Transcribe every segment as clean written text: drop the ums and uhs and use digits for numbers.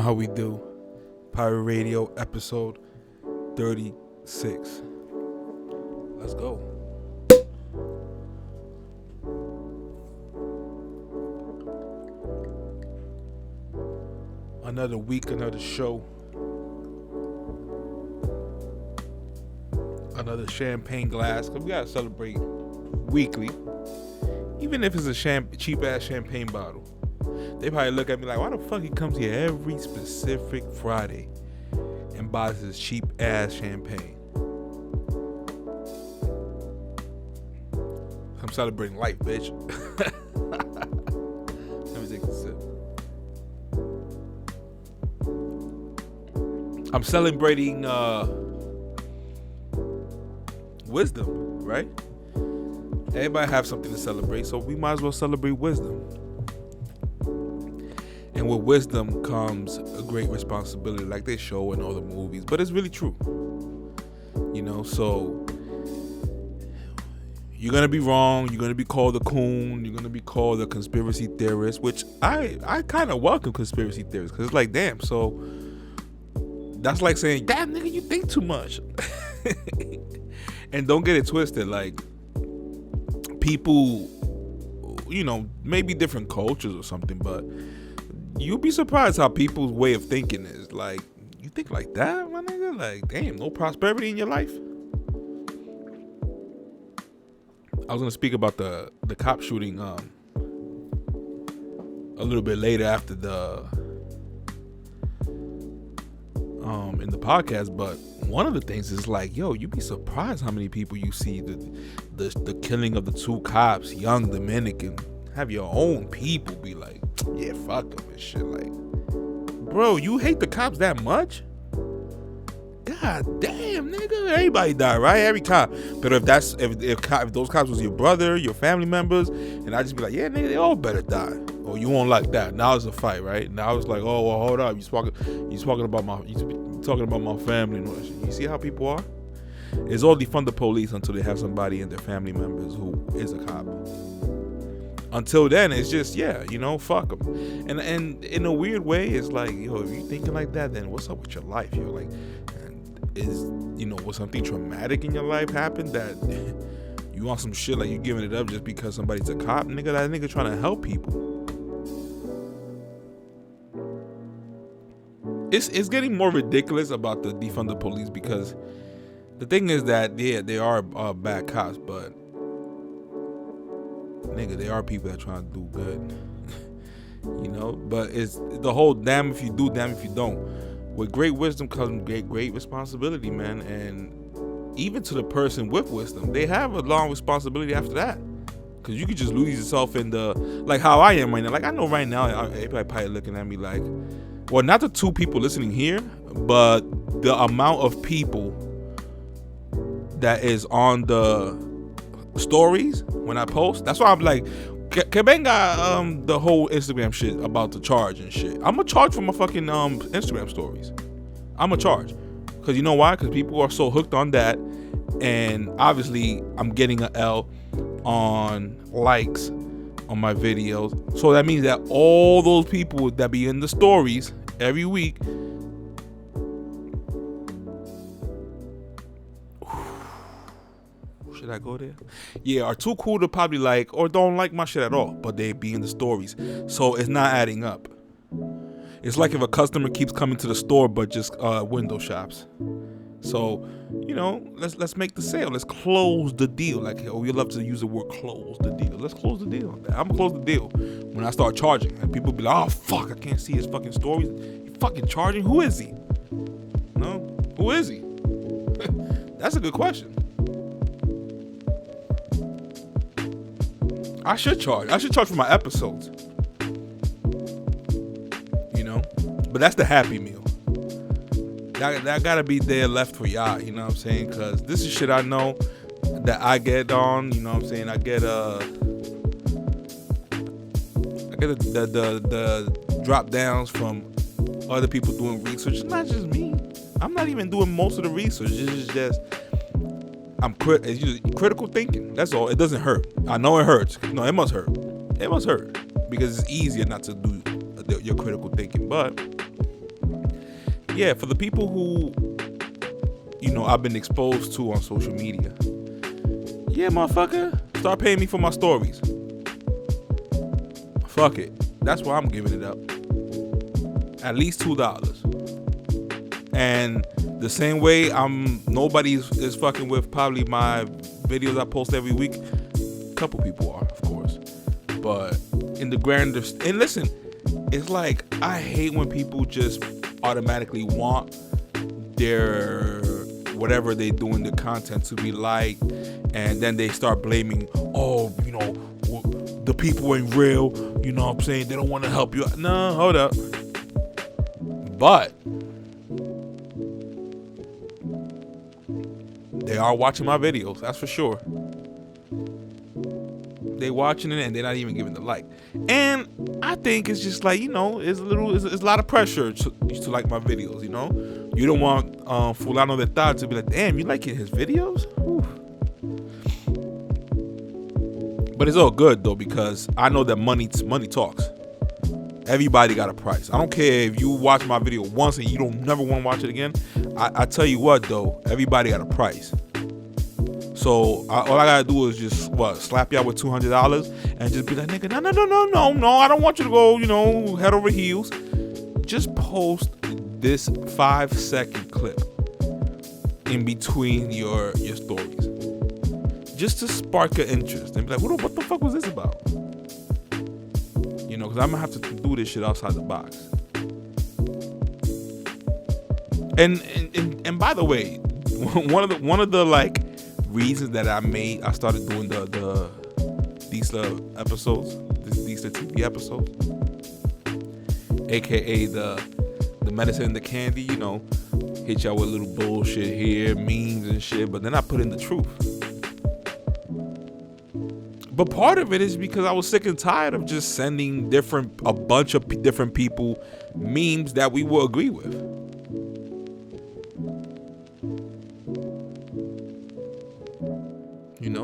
how we do. Pirate Radio episode 36. Let's go. Another week, another show. Another champagne glass. Cause we gotta celebrate weekly. Even if it's a cheap ass champagne bottle. They probably look at me like, why the fuck he comes here every specific Friday and buys this cheap ass champagne? I'm celebrating life, bitch. Let me take a sip. I'm celebrating wisdom, right? Everybody have something to celebrate, so we might as well celebrate wisdom. And with wisdom comes a great responsibility, like they show in all the movies. But it's really true. You know, so you're going to be wrong. You're going to be called a coon. You're going to be called a conspiracy theorist, which I kind of welcome conspiracy theorists. Because it's like, damn, so that's like saying, damn, nigga, you think too much. And don't get it twisted. Like, people, you know, maybe different cultures or something, but you'll be surprised how people's way of thinking is. Like, you think like that, my nigga? Like, damn, no prosperity in your life? I was gonna speak about the cop shooting a little bit later after the in the podcast, but one of the things is like, yo, you'd be surprised how many people you see the killing of the two cops, young Dominican. Have your own people be like, yeah, fuck them and shit. Like, bro, you hate the cops that much? God damn, nigga. Everybody died, right? Every cop. But if those cops was your brother, your family members, and I just be like, yeah, nigga, they all better die. Or you won't like that. Now it's a fight, right? Now it's like, oh, well, hold up. You talking about my family and all that shit. You see how people are? It's all defund the police until they have somebody in their family members who is a cop. Until then, it's just, yeah, you know, fuck them. And in a weird way, it's like, yo, if you're thinking like that, then what's up with your life? You're like, was something traumatic in your life happened that you want some shit, like you giving it up just because somebody's a cop? Nigga, that nigga trying to help people. It's getting more ridiculous about the defund the police, because the thing is that, yeah, they are bad cops, but nigga, they are people that trying to do good. You know, but it's the whole damn if you do, damn if you don't. With great wisdom comes great responsibility, man. And even to the person with wisdom, they have a long responsibility after that. Because you could just lose yourself in the, like how I am right now. Like, I know right now, everybody probably looking at me like, well, not the two people listening here, but the amount of people that is on the stories when I post. That's why I'm like, que venga the whole Instagram shit about the charge and shit. I'm gonna charge for my fucking Instagram stories. I'm gonna charge. Because you know why? Because people are so hooked on that. And obviously I'm getting an L on likes on my videos. So that means that all those people that be in the stories every week, should I go there? Yeah, are too cool to probably like or don't like my shit at all, but they be in the stories. So it's not adding up. It's like if a customer keeps coming to the store but just window shops. So, you know, let's make the sale. Let's close the deal. Like, oh, we love to use the word close the deal. Let's close the deal. I'm gonna close the deal when I start charging. And people be like, oh fuck, I can't see his fucking stories. You fucking charging? Who is he? No? Who is he? That's a good question. I should charge. I should charge for my episodes. You know? But that's the Happy Meal. That gotta be there left for y'all, you know what I'm saying? Because this is shit I know that I get on, you know what I'm saying? I get the drop downs from other people doing research. It's not just me. I'm not even doing most of the research. It's just it's just critical thinking. That's all. It doesn't hurt. I know it hurts. No, it must hurt. It must hurt because it's easier not to do your critical thinking. But yeah, for the people who, I've been exposed to on social media, yeah, motherfucker, start paying me for my stories. Fuck it. That's why I'm giving it up. At least $2. And the same way nobody is fucking with probably my videos I post every week. A couple people are, of course. But in the grander, and listen, it's like I hate when people just automatically want their whatever they do in the content to be liked, and then they start blaming, the people ain't real, you know what I'm saying? They don't want to help you. No, hold up. But they are watching my videos, that's for sure. They watching it and they're not even giving the like. And I think it's just like, it's a lot of pressure to like my videos, You don't want Fulano de Tal to be like, damn, you liking his videos? Whew. But it's all good though, because I know that money talks. Everybody got a price. I don't care if you watch my video once and you don't never want to watch it again. I tell you what though, everybody got a price. So all I gotta do is just slap y'all with $200 and just be like, nigga, no, I don't want you to go, head over heels. Just post this 5-second clip in between your stories, just to spark your interest and be like, what the fuck was this about? Because I'm gonna have to do this shit outside the box. And by the way, one of the like reasons that I started doing the Diesler episodes, the Diesler TV episodes, aka the medicine and the candy, hit y'all with a little bullshit here, memes and shit, but then I put in the truth. But part of it is because I was sick and tired of just sending a bunch of different people memes that we will agree with.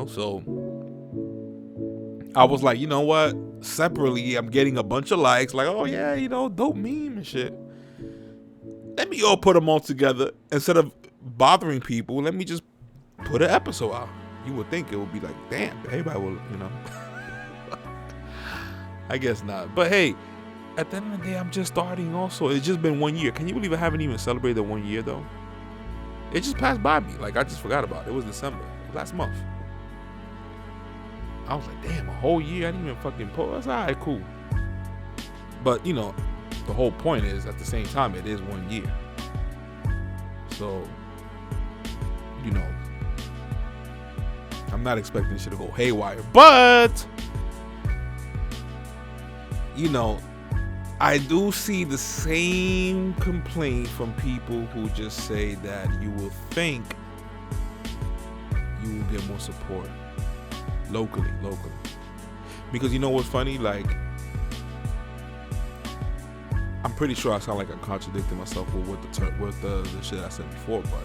So I was like, you know what? Separately, I'm getting a bunch of likes, like, oh yeah, dope meme and shit. Let me all put them all together. Instead of bothering people, let me just put an episode out. You would think it would be like, damn, everybody will, I guess not. But hey, at the end of the day, I'm just starting also. It's just been 1 year. Can you believe I haven't even celebrated 1 year though? It just passed by me. Like, I just forgot about it. It was December, last month. I was like, damn, a whole year? I didn't even fucking post. That's all right, cool. But, the whole point is, at the same time, it is 1 year. So, I'm not expecting shit to go haywire. But, I do see the same complaint from people who just say that you will think you will get more support locally. Because you know what's funny? Like, I'm pretty sure I sound like I'm contradicting myself with the shit I said before, but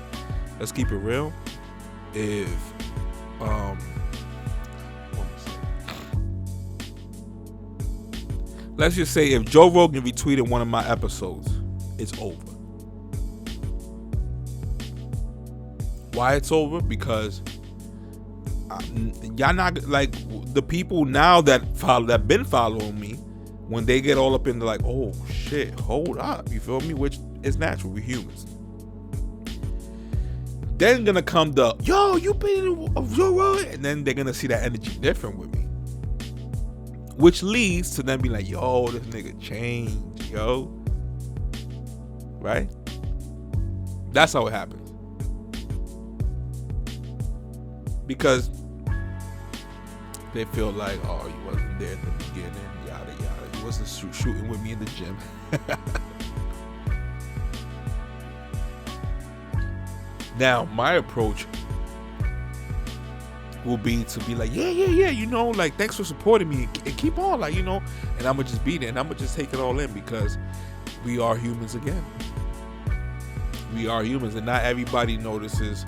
let's keep it real. If let's just say if Joe Rogan retweeted one of my episodes, it's over. Why it's over? Because y'all not like the people now that been following me. When they get all up into like, oh shit, hold up, you feel me? Which is natural, we're humans. Then gonna come the, yo, you been in Joe Rogan, and then they're gonna see that energy different with me, which leads to them be like, yo, this nigga changed, yo, right? That's how it happens. Because they feel like, oh, you wasn't there in the beginning, yada yada. You wasn't shooting with me in the gym. Now, my approach will be to be like, yeah, like, thanks for supporting me and keep on, like, and I'm gonna just be there and I'm gonna just take it all in, because we are humans again. We are humans, and not everybody notices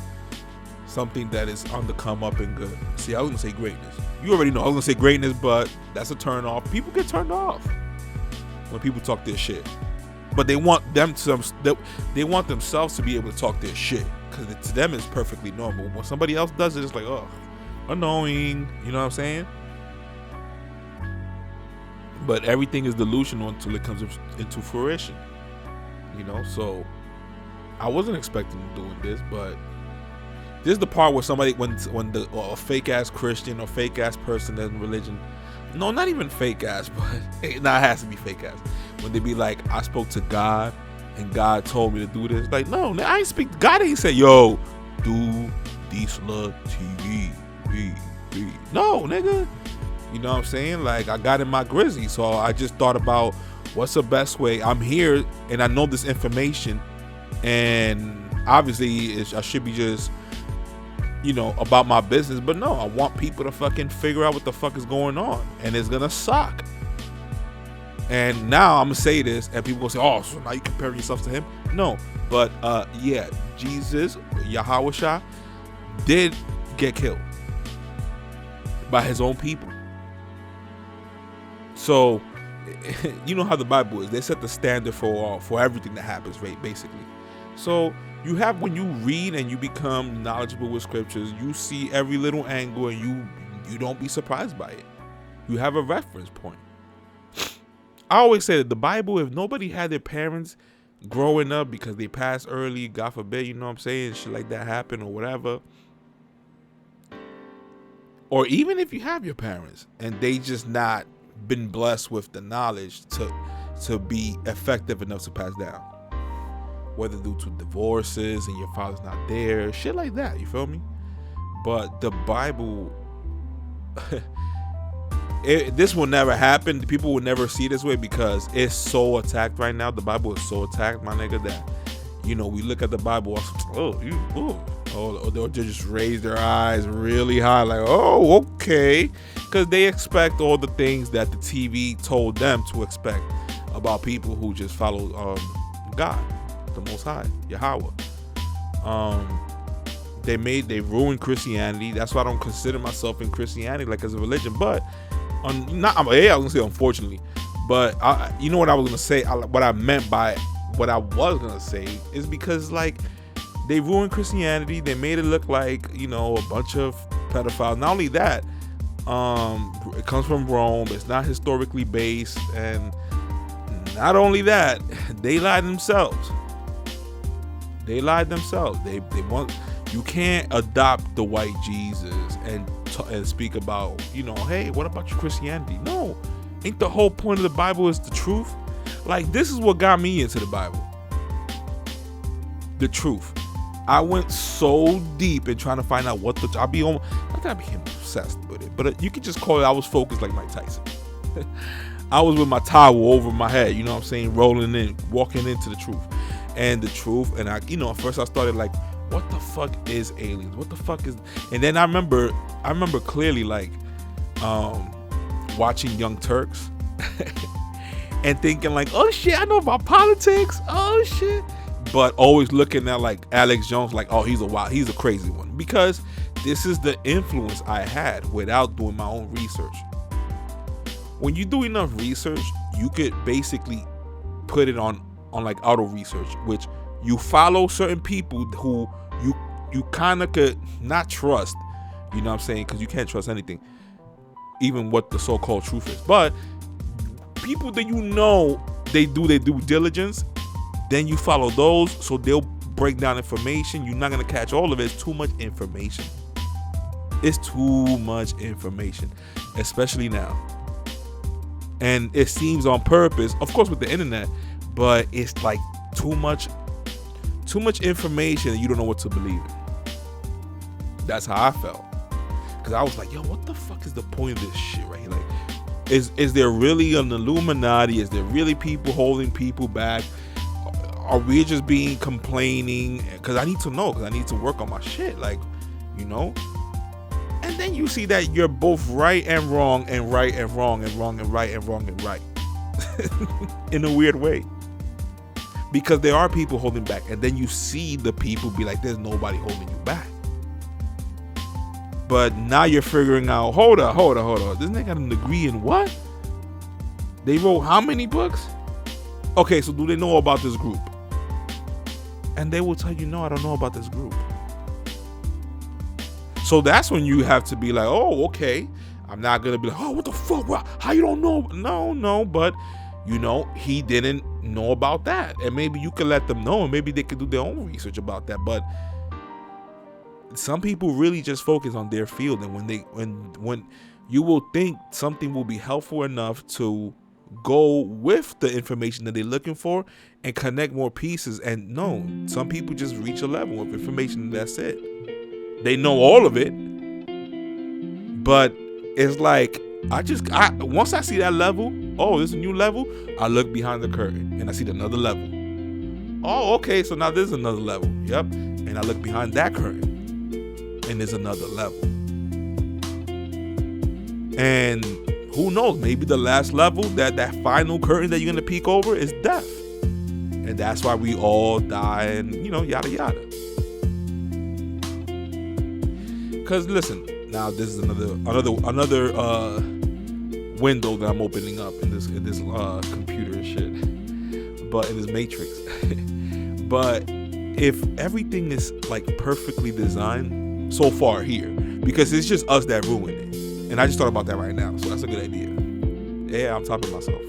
something that is on the come up and good. See, I was gonna say greatness. You already know I was gonna say greatness, but that's a turn off. People get turned off when people talk their shit. But they want they want themselves to be able to talk their shit, because to them it's perfectly normal. When somebody else does it, it's like, oh, annoying. You know what I'm saying? But everything is delusional until it comes into fruition. You know, so I wasn't expecting doing this, but this is the part where somebody, when a fake ass Christian or fake ass person in religion, no, not even fake ass, but it has to be fake ass. When they be like, I spoke to God and God told me to do this. Like, no, I ain't speak. God ain't say, yo, do Diesla TV. No, nigga. You know what I'm saying? Like, I got in my grizzy, so I just thought about what's the best way. I'm here and I know this information, and obviously I should be just, you know, about my business, but no, I want people to fucking figure out what the fuck is going on, and it's gonna suck. And now I'm gonna say this, and people will say, oh, so now you comparing yourself to him? No, but yeah, Jesus, Yahweh did get killed by his own people. So, you know how the Bible is. They set the standard for everything that happens, right? Basically. So you have, when you read and you become knowledgeable with scriptures, you see every little angle, and you don't be surprised by it. You have a reference point. I always say that the Bible, if nobody had their parents growing up because they passed early, God forbid, you know what I'm saying, shit like that happen or whatever, or even if you have your parents and they just not been blessed with the knowledge to be effective enough to pass down, whether due to divorces and your father's not there, shit like that, you feel me? But the Bible, this will never happen. People will never see it this way because it's so attacked right now. The Bible is so attacked, my nigga, that, you know, we look at the Bible, or they'll just raise their eyes really high, like, oh, okay, because they expect all the things that the TV told them to expect about people who just follow God, the Most High, Yahweh. They ruined Christianity. That's why I don't consider myself in Christianity like as a religion. But I was gonna say unfortunately, but you know what I was gonna say. What I meant by what I was gonna say is because, like, they ruined Christianity. They made it look like, you know, a bunch of pedophiles. Not only that, it comes from Rome. It's not historically based, and not only that, they lied themselves. They want, you can't adopt the white Jesus and speak about, you know, hey, what about your Christianity? No, ain't the whole point of the Bible is the truth? Like, this is what got me into the Bible. The truth. I went so deep in trying to find out what not that I became obsessed with it, but you could just call it, I was focused like Mike Tyson. I was with my towel over my head, you know what I'm saying, walking into the truth. And the truth, and at first I started like, what the fuck is aliens? What the fuck is, and then I remember clearly, like, watching Young Turks and thinking like, oh shit, I know about politics, oh shit. But always looking at like Alex Jones like, oh, he's a crazy one, because this is the influence I had without doing my own research. When you do enough research, you could basically put it on like auto research, which you follow certain people who you kind of could not trust, you know what I'm saying, because you can't trust anything, even what the so-called truth is. But people that you know, they do their due diligence, then you follow those, so they'll break down information. You're not gonna catch all of it. It's too much information. It's too much information, especially now. And it seems on purpose, of course, with the internet, but it's like too much information, and you don't know what to believe in. That's how I felt, because I was like, yo, what the fuck is the point of this shit right here? Like, is there really an Illuminati? Is there really people holding people back? Are we just being complaining? Because I need to know, because I need to work on my shit, like, you know. And then you see that you're both right and wrong, and right and wrong, and wrong and right, and wrong and right. In a weird way. Because there are people holding back, and then you see the people be like, there's nobody holding you back. But now you're figuring out, hold on. This nigga got a degree in what? They wrote how many books? Okay, so do they know about this group? And they will tell you, no, I don't know about this group. So that's when you have to be like, oh, okay. I'm not going to be like, oh, what the fuck? How you don't know? No, but he didn't know about that. And maybe you could let them know, and maybe they could do their own research about that. But some people really just focus on their field. And when you will think something will be helpful enough to go with the information that they're looking for and connect more pieces. And no, some people just reach a level of information and that's it. They know all of it, but it's like once I see that level, oh, this is a new level, I look behind the curtain and I see another level. Oh, okay, so now there's another level. Yep. And I look behind that curtain and there's another level. And who knows, maybe the last level, that final curtain that you're going to peek over is death. And that's why we all die and, yada, yada. Because listen, now this is another window that I'm opening up in this computer and shit, but in this matrix. But if everything is like perfectly designed so far here, because it's just us that ruin it, and I just thought about that right now, so that's a good idea. Yeah, I'm talking to myself.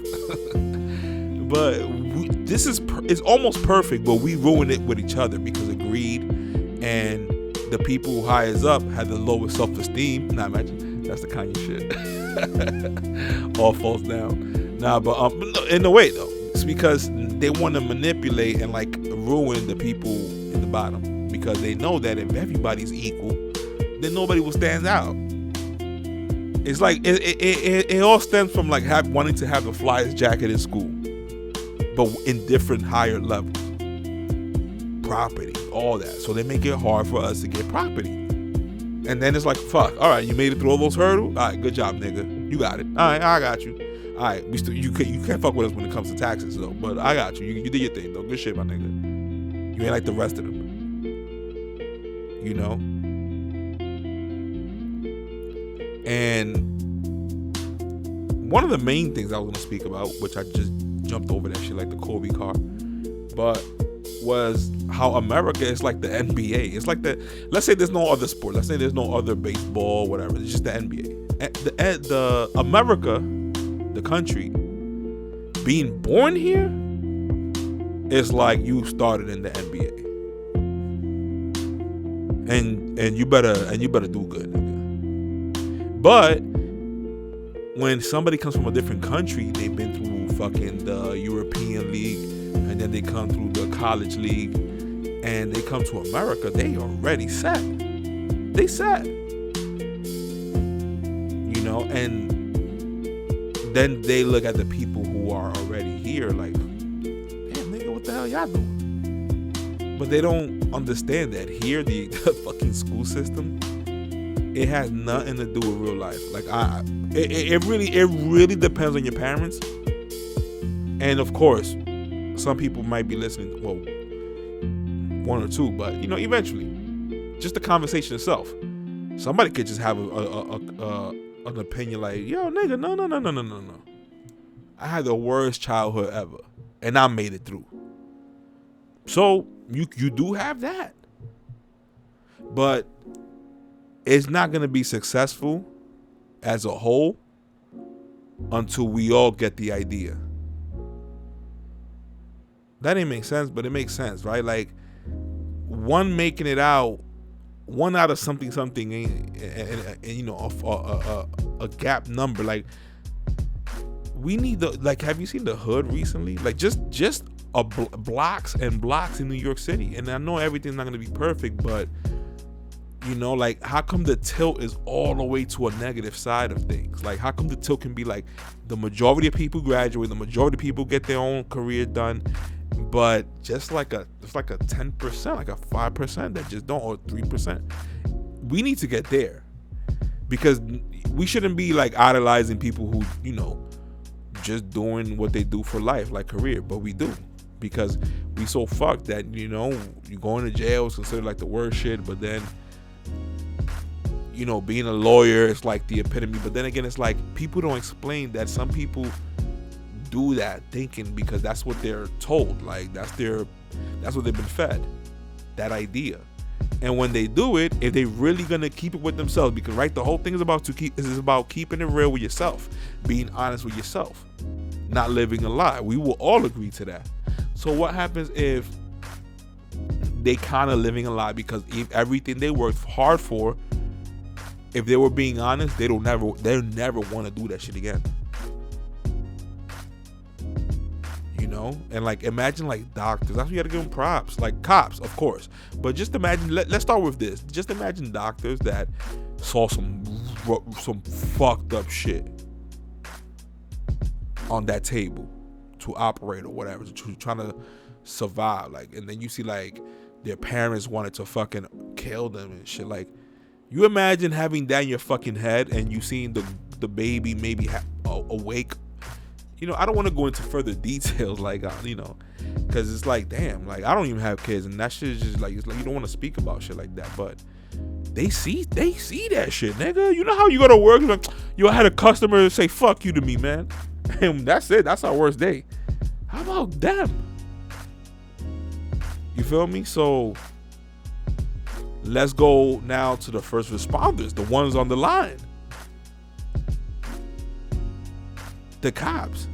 But it's almost perfect, but we ruin it with each other because of greed, and the people who highest up have the lowest self-esteem. Nah, imagine that's the Kanye shit. All falls down. Nah, but in a way though, it's because they want to manipulate and like ruin the people in the bottom, because they know that if everybody's equal, then nobody will stand out. It's like it all stems from like wanting to have the flyest jacket in school, but in different higher levels. Property, all that. So they make it hard for us to get property. And then it's like, fuck, all right, you made it through all those hurdles? All right, good job, nigga. You got it. All right, I got you. All right, you can't fuck with us when it comes to taxes, though. But I got you. You did your thing, though. Good shit, my nigga. You ain't like the rest of them. And one of the main things I was going to speak about, which I just jumped over that shit like the Kobe car, but was how America is like the NBA. It's like let's say there's no other sport. Let's say there's no other baseball, whatever. It's just the NBA. The America, the country, being born here is like you started in the NBA. And you better do good, nigga. But when somebody comes from a different country, they've been through fucking the European League, and then they come through the college league, and they come to America, they already set. They set. And then they look at the people who are already here like, damn, nigga, what the hell y'all doing? But they don't understand that here, the fucking school system, it has nothing to do with real life. Like it really depends on your parents. And of course, some people might be listening, well, one or two, but eventually, just the conversation itself, somebody could just have an opinion like, yo, nigga, no. I had the worst childhood ever, and I made it through. So you do have that, but it's not gonna be successful as a whole until we all get the idea. That ain't make sense, but it makes sense, right? Like one making it out, one out of something, and a gap number. Like we need have you seen the hood recently? Like just blocks and blocks in New York City. And I know everything's not gonna be perfect, but like how come the tilt is all the way to a negative side of things? Like how come the tilt can be like the majority of people graduate, the majority of people get their own career done, but just like a 10%, like a 5% that just don't, or 3%. We need to get there, because we shouldn't be like idolizing people who just doing what they do for life, like career, but we do, because we so fucked that you going to jail is considered like the worst shit, but then being a lawyer is like the epitome. But then again, it's like people don't explain that some people do that thinking because that's what they're told. Like that's what they've been fed, that idea. And when they do it, if they really gonna keep it with themselves, because right, the whole thing is about keeping it real with yourself, being honest with yourself, not living a lie. We will all agree to that. So what happens if they kind of living a lie because if everything they worked hard for, if they were being honest, they'll never want to do that shit again. You know, and like imagine like doctors. That's why you gotta give them props. Like cops, of course, but just imagine. Let's start with this. Just imagine doctors that saw some fucked up shit on that table to operate or whatever, trying to survive. Like, and then you see like their parents wanted to fucking kill them and shit. Like, you imagine having that in your fucking head and you seeing the baby maybe awake. You know, I don't want to go into further details, like, you know, because it's like, damn, like, I don't even have kids, and that shit is just like, it's like you don't want to speak about shit like that, but they see that shit, nigga. You know how you go to work, like, I had a customer say fuck you to me, man, and that's it. That's our worst day. How about them? You feel me? So let's go now to the first responders, the ones on the line. The cops.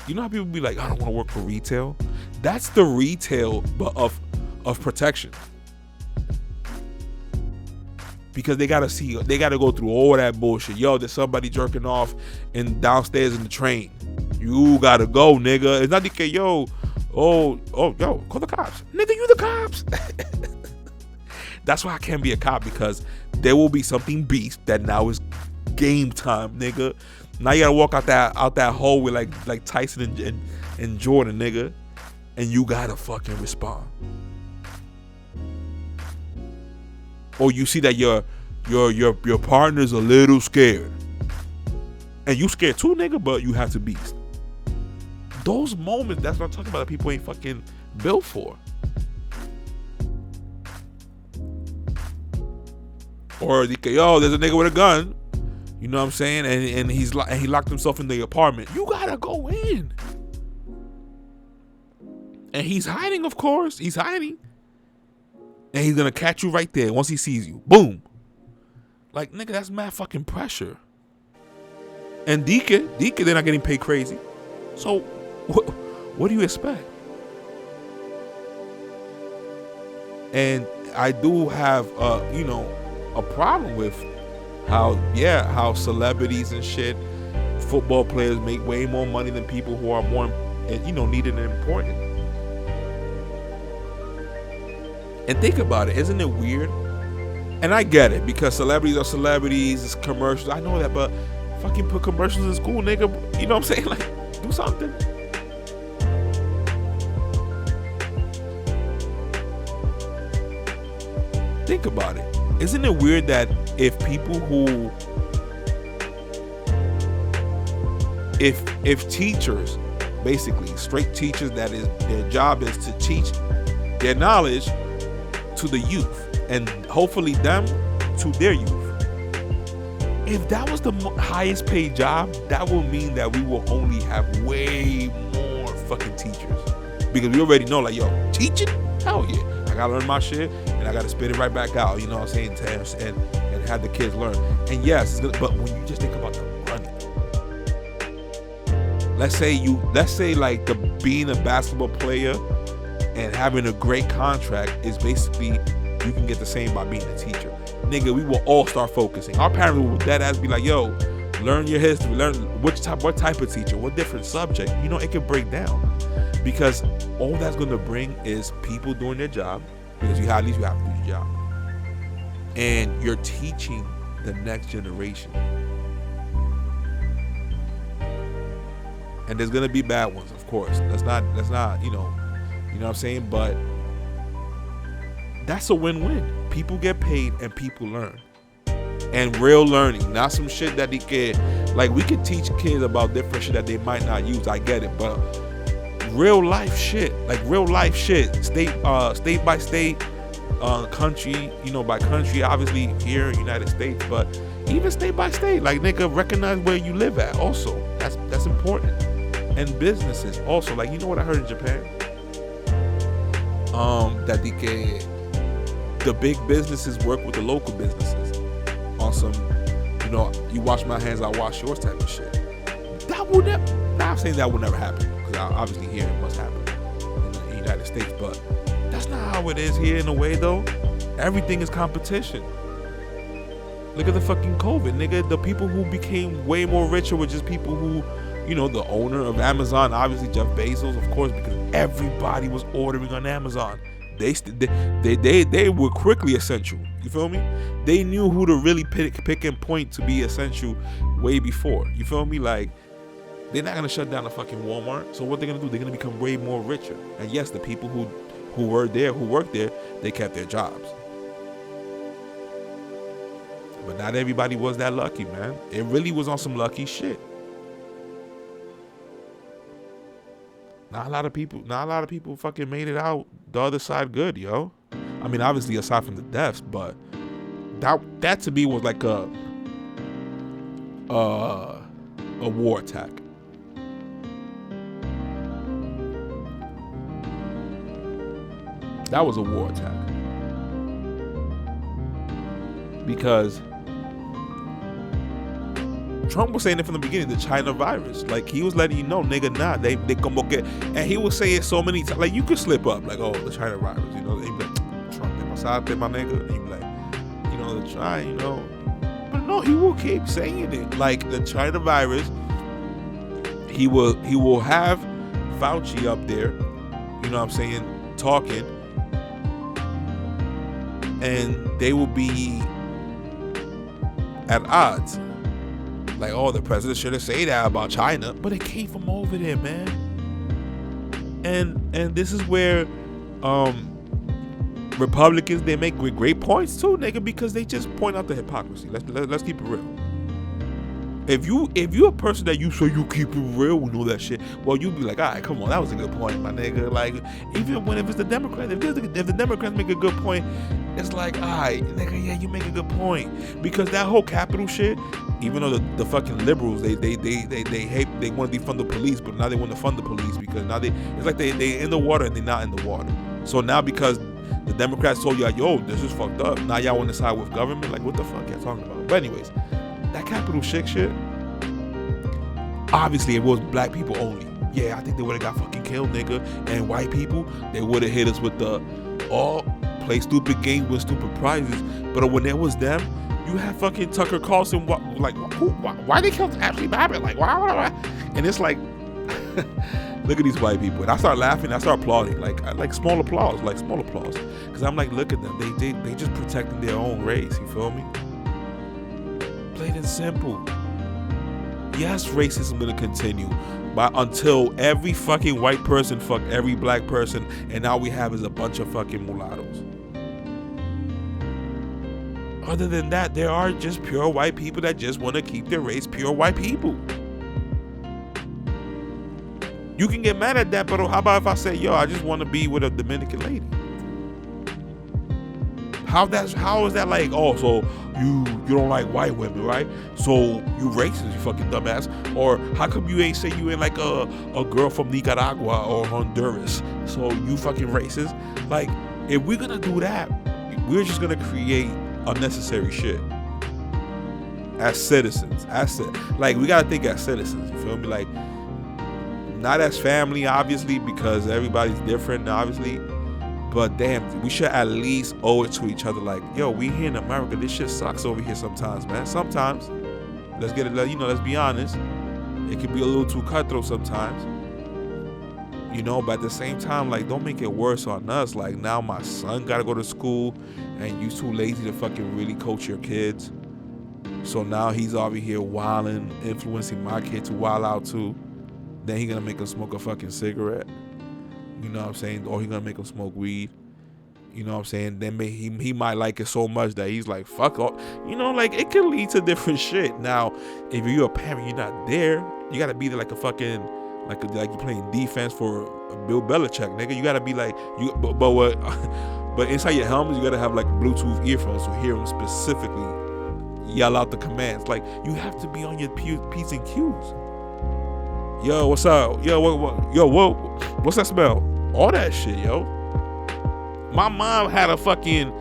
You know how people be like, I don't want to work for retail? That's the retail, but of protection. Because they gotta go through all that bullshit. Yo, there's somebody jerking off downstairs in the train. You gotta go, nigga. It's not the yo, yo, call the cops. Nigga, you the cops. That's why I can't be a cop, because there will be something beast that now is game time, nigga. Now you gotta walk out that hole with like Tyson and Jordan, nigga, and you gotta fucking respond. Or you see that your partner's a little scared, and you scared too, nigga, but you have to beast. Those moments, that's what I'm talking about, that people ain't fucking built for. Or yo, there's a nigga with a gun. You know what I'm saying? And he locked himself in the apartment. You gotta go in. And he's hiding, of course. He's hiding. And he's gonna catch you right there once he sees you. Boom. Like, nigga, that's mad fucking pressure. And Dika, they're not getting paid crazy. So, what do you expect? And I do have, a problem with how celebrities and shit, football players make way more money than people who are more, needed and important. And think about it, isn't it weird? And I get it, because celebrities are celebrities, it's commercials, I know that, but fucking put commercials in school, nigga. You know what I'm saying? Like, do something. Think about it. Isn't it weird that if teachers, basically straight teachers, that is their job is to teach their knowledge to the youth and hopefully them to their youth. If that was the highest paid job, that will mean that we will only have way more fucking teachers, because we already know, like, yo, teaching, hell yeah, I gotta learn my shit and I gotta spit it right back out, you know what I'm saying, and have the kids learn. And yes, it's good, but when you just think about the money, let's say like being a basketball player and having a great contract is basically, you can get the same by being a teacher. Nigga, we will all start focusing. Our parents will dead ass be like, yo, learn your history, learn what type of teacher, what different subject. You know, it can break down, because all that's gonna bring is people doing their job, because at least you have to do your job, and you're teaching the next generation. And there's gonna be bad ones, of course. That's not, you know what I'm saying? But that's a win-win. People get paid and people learn. And real learning, not some shit that they can, like, we could teach kids about different shit that they might not use, I get it, but real life shit, state by state, country, by country, obviously here in the United States, but Even state by state, like nigga, recognize where you live at. Also, that's important. And businesses also, like, you know what I heard in Japan? That the big businesses work with the local businesses on some, you know, you wash my hands, I wash yours type of shit. That would never. Now I'm saying that would never happen because obviously here it must happen in the United States, but that's not how it is here in a way though. Everything is competition. Look at the fucking COVID, nigga. The people who became way more richer were just people who, you know, the owner of Amazon, obviously Jeff Bezos, of course, because everybody was ordering on Amazon. They were quickly essential. You feel me? They knew who to really pick and point to be essential way before. You feel me? Like, they're not gonna shut down a fucking Walmart. So what they're gonna do? They're gonna become way more richer. And yes, the people who worked there, they kept their jobs. But not everybody was that lucky, man. It really was on some lucky shit. Not a lot of people fucking made it out the other side good, yo. I mean, obviously aside from the deaths, but that to me was like a war attack. That was a war attack. Because Trump was saying it from the beginning, the China virus. Like, he was letting you know, nigga, nah, they como que, and he would say it so many times. Like, you could slip up, like, oh, the China virus, you know. He'd be like, Trump, they pasate, my nigga. And he'd be like, you know, the China, you know. But no, he will keep saying it. Like, the China virus, he will have Fauci up there, you know what I'm saying, talking, and they will be at odds. Like, oh, the president shouldn't say that about China, but it came from over there, man. And this is where Republicans, they make great points too, nigga, because they just point out the hypocrisy. Let's keep it real. If you a person that you say you keep it real, we know that shit, well, you be like, all right, come on, that was a good point, my nigga. Like, even if it's the Democrats, if the Democrats make a good point, it's like, all right, nigga, yeah, you make a good point. Because that whole Capitol shit, even though the fucking liberals, they hate, they want to defund the police, but now they want to fund the police because now it's like they in the water and they're not in the water. So now because the Democrats told you, like, yo, this is fucked up, now y'all want to side with government, like, what the fuck y'all talking about? But anyways, that Capitol shit, obviously it was black people only. Yeah, I think they would have got fucking killed, nigga. And white people, they would have hit us with the play stupid games with stupid prizes. But when it was them, you have fucking Tucker Carlson, like, why they killed Ashley Babbitt? Like, why? And it's like, look at these white people. And I start laughing, I start applauding, like small applause. Because I'm like, look at them. They just protecting their own race, you feel me? Plain and simple. Yes, racism gonna continue, but until every fucking white person fuck every black person, and all we have is a bunch of fucking mulattoes. Other than that, there are just pure white people that just want to keep their race pure white people. You can get mad at that, but how about if I say, yo, I just want to be with a Dominican lady? How is that like, oh, so you don't like white women, right? So you racist, you fucking dumbass. Or how come you ain't say you ain't like a girl from Nicaragua or Honduras? So you fucking racist? Like, if we're gonna do that, we're just gonna create unnecessary shit. As citizens, like, we gotta think as citizens, you feel me? Like, not as family, obviously, because everybody's different, obviously. But damn, we should at least owe it to each other. Like, yo, we here in America, this shit sucks over here sometimes, man. Sometimes, let's be honest, it can be a little too cutthroat sometimes. You know, but at the same time, like, don't make it worse on us. Like, now my son gotta go to school, and you too lazy to fucking really coach your kids. So now he's over here wilding, influencing my kid to wild out too. Then he gonna make him smoke a fucking cigarette. You know what I'm saying? Or he gonna make him smoke weed. You know what I'm saying? Then he might like it so much that he's like, fuck off. You know, like, it can lead to different shit. Now, if you're a parent, you're not there. You gotta be there like a fucking, like you're playing defense for Bill Belichick, nigga. You gotta be like, but inside your helmet, you gotta have like Bluetooth earphones to hear him specifically yell out the commands. Like, you have to be on your P's and Q's. Yo, what's up? Yo, what's that smell? All that shit, yo. My mom had a fucking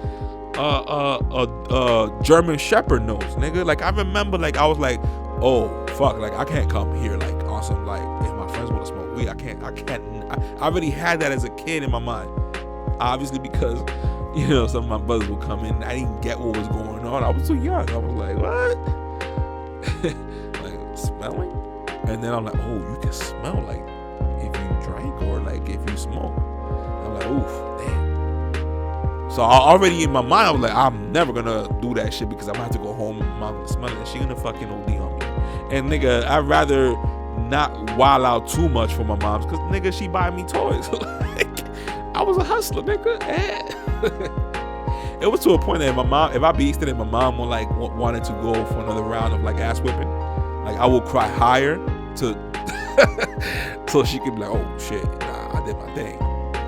German Shepherd nose, nigga. Like, I remember, like, I was like, oh fuck, like, I can't come here, like, on some, like, if my friends want to smoke weed, I already had that as a kid in my mind. Obviously, because, you know, some of my brothers would come in, I didn't get what was going on. I was too young. I was like, what? Like, smelling? And then I'm like, oh, you can smell, like, if you drink or, like, if you smoke. I'm like, oof, damn. So already in my mind, I was like, I'm never gonna do that shit because I'm gonna have to go home and my mom's smelling and she gonna fucking OD on me. And nigga, I'd rather not wild out too much for my mom's because nigga, she buy me toys. Like, I was a hustler, nigga. It was to a point that my mom, if I beasted and my mom would like wanted to go for another round of like ass whipping, like I would cry higher to so she could be like, oh shit, nah, I did my thing.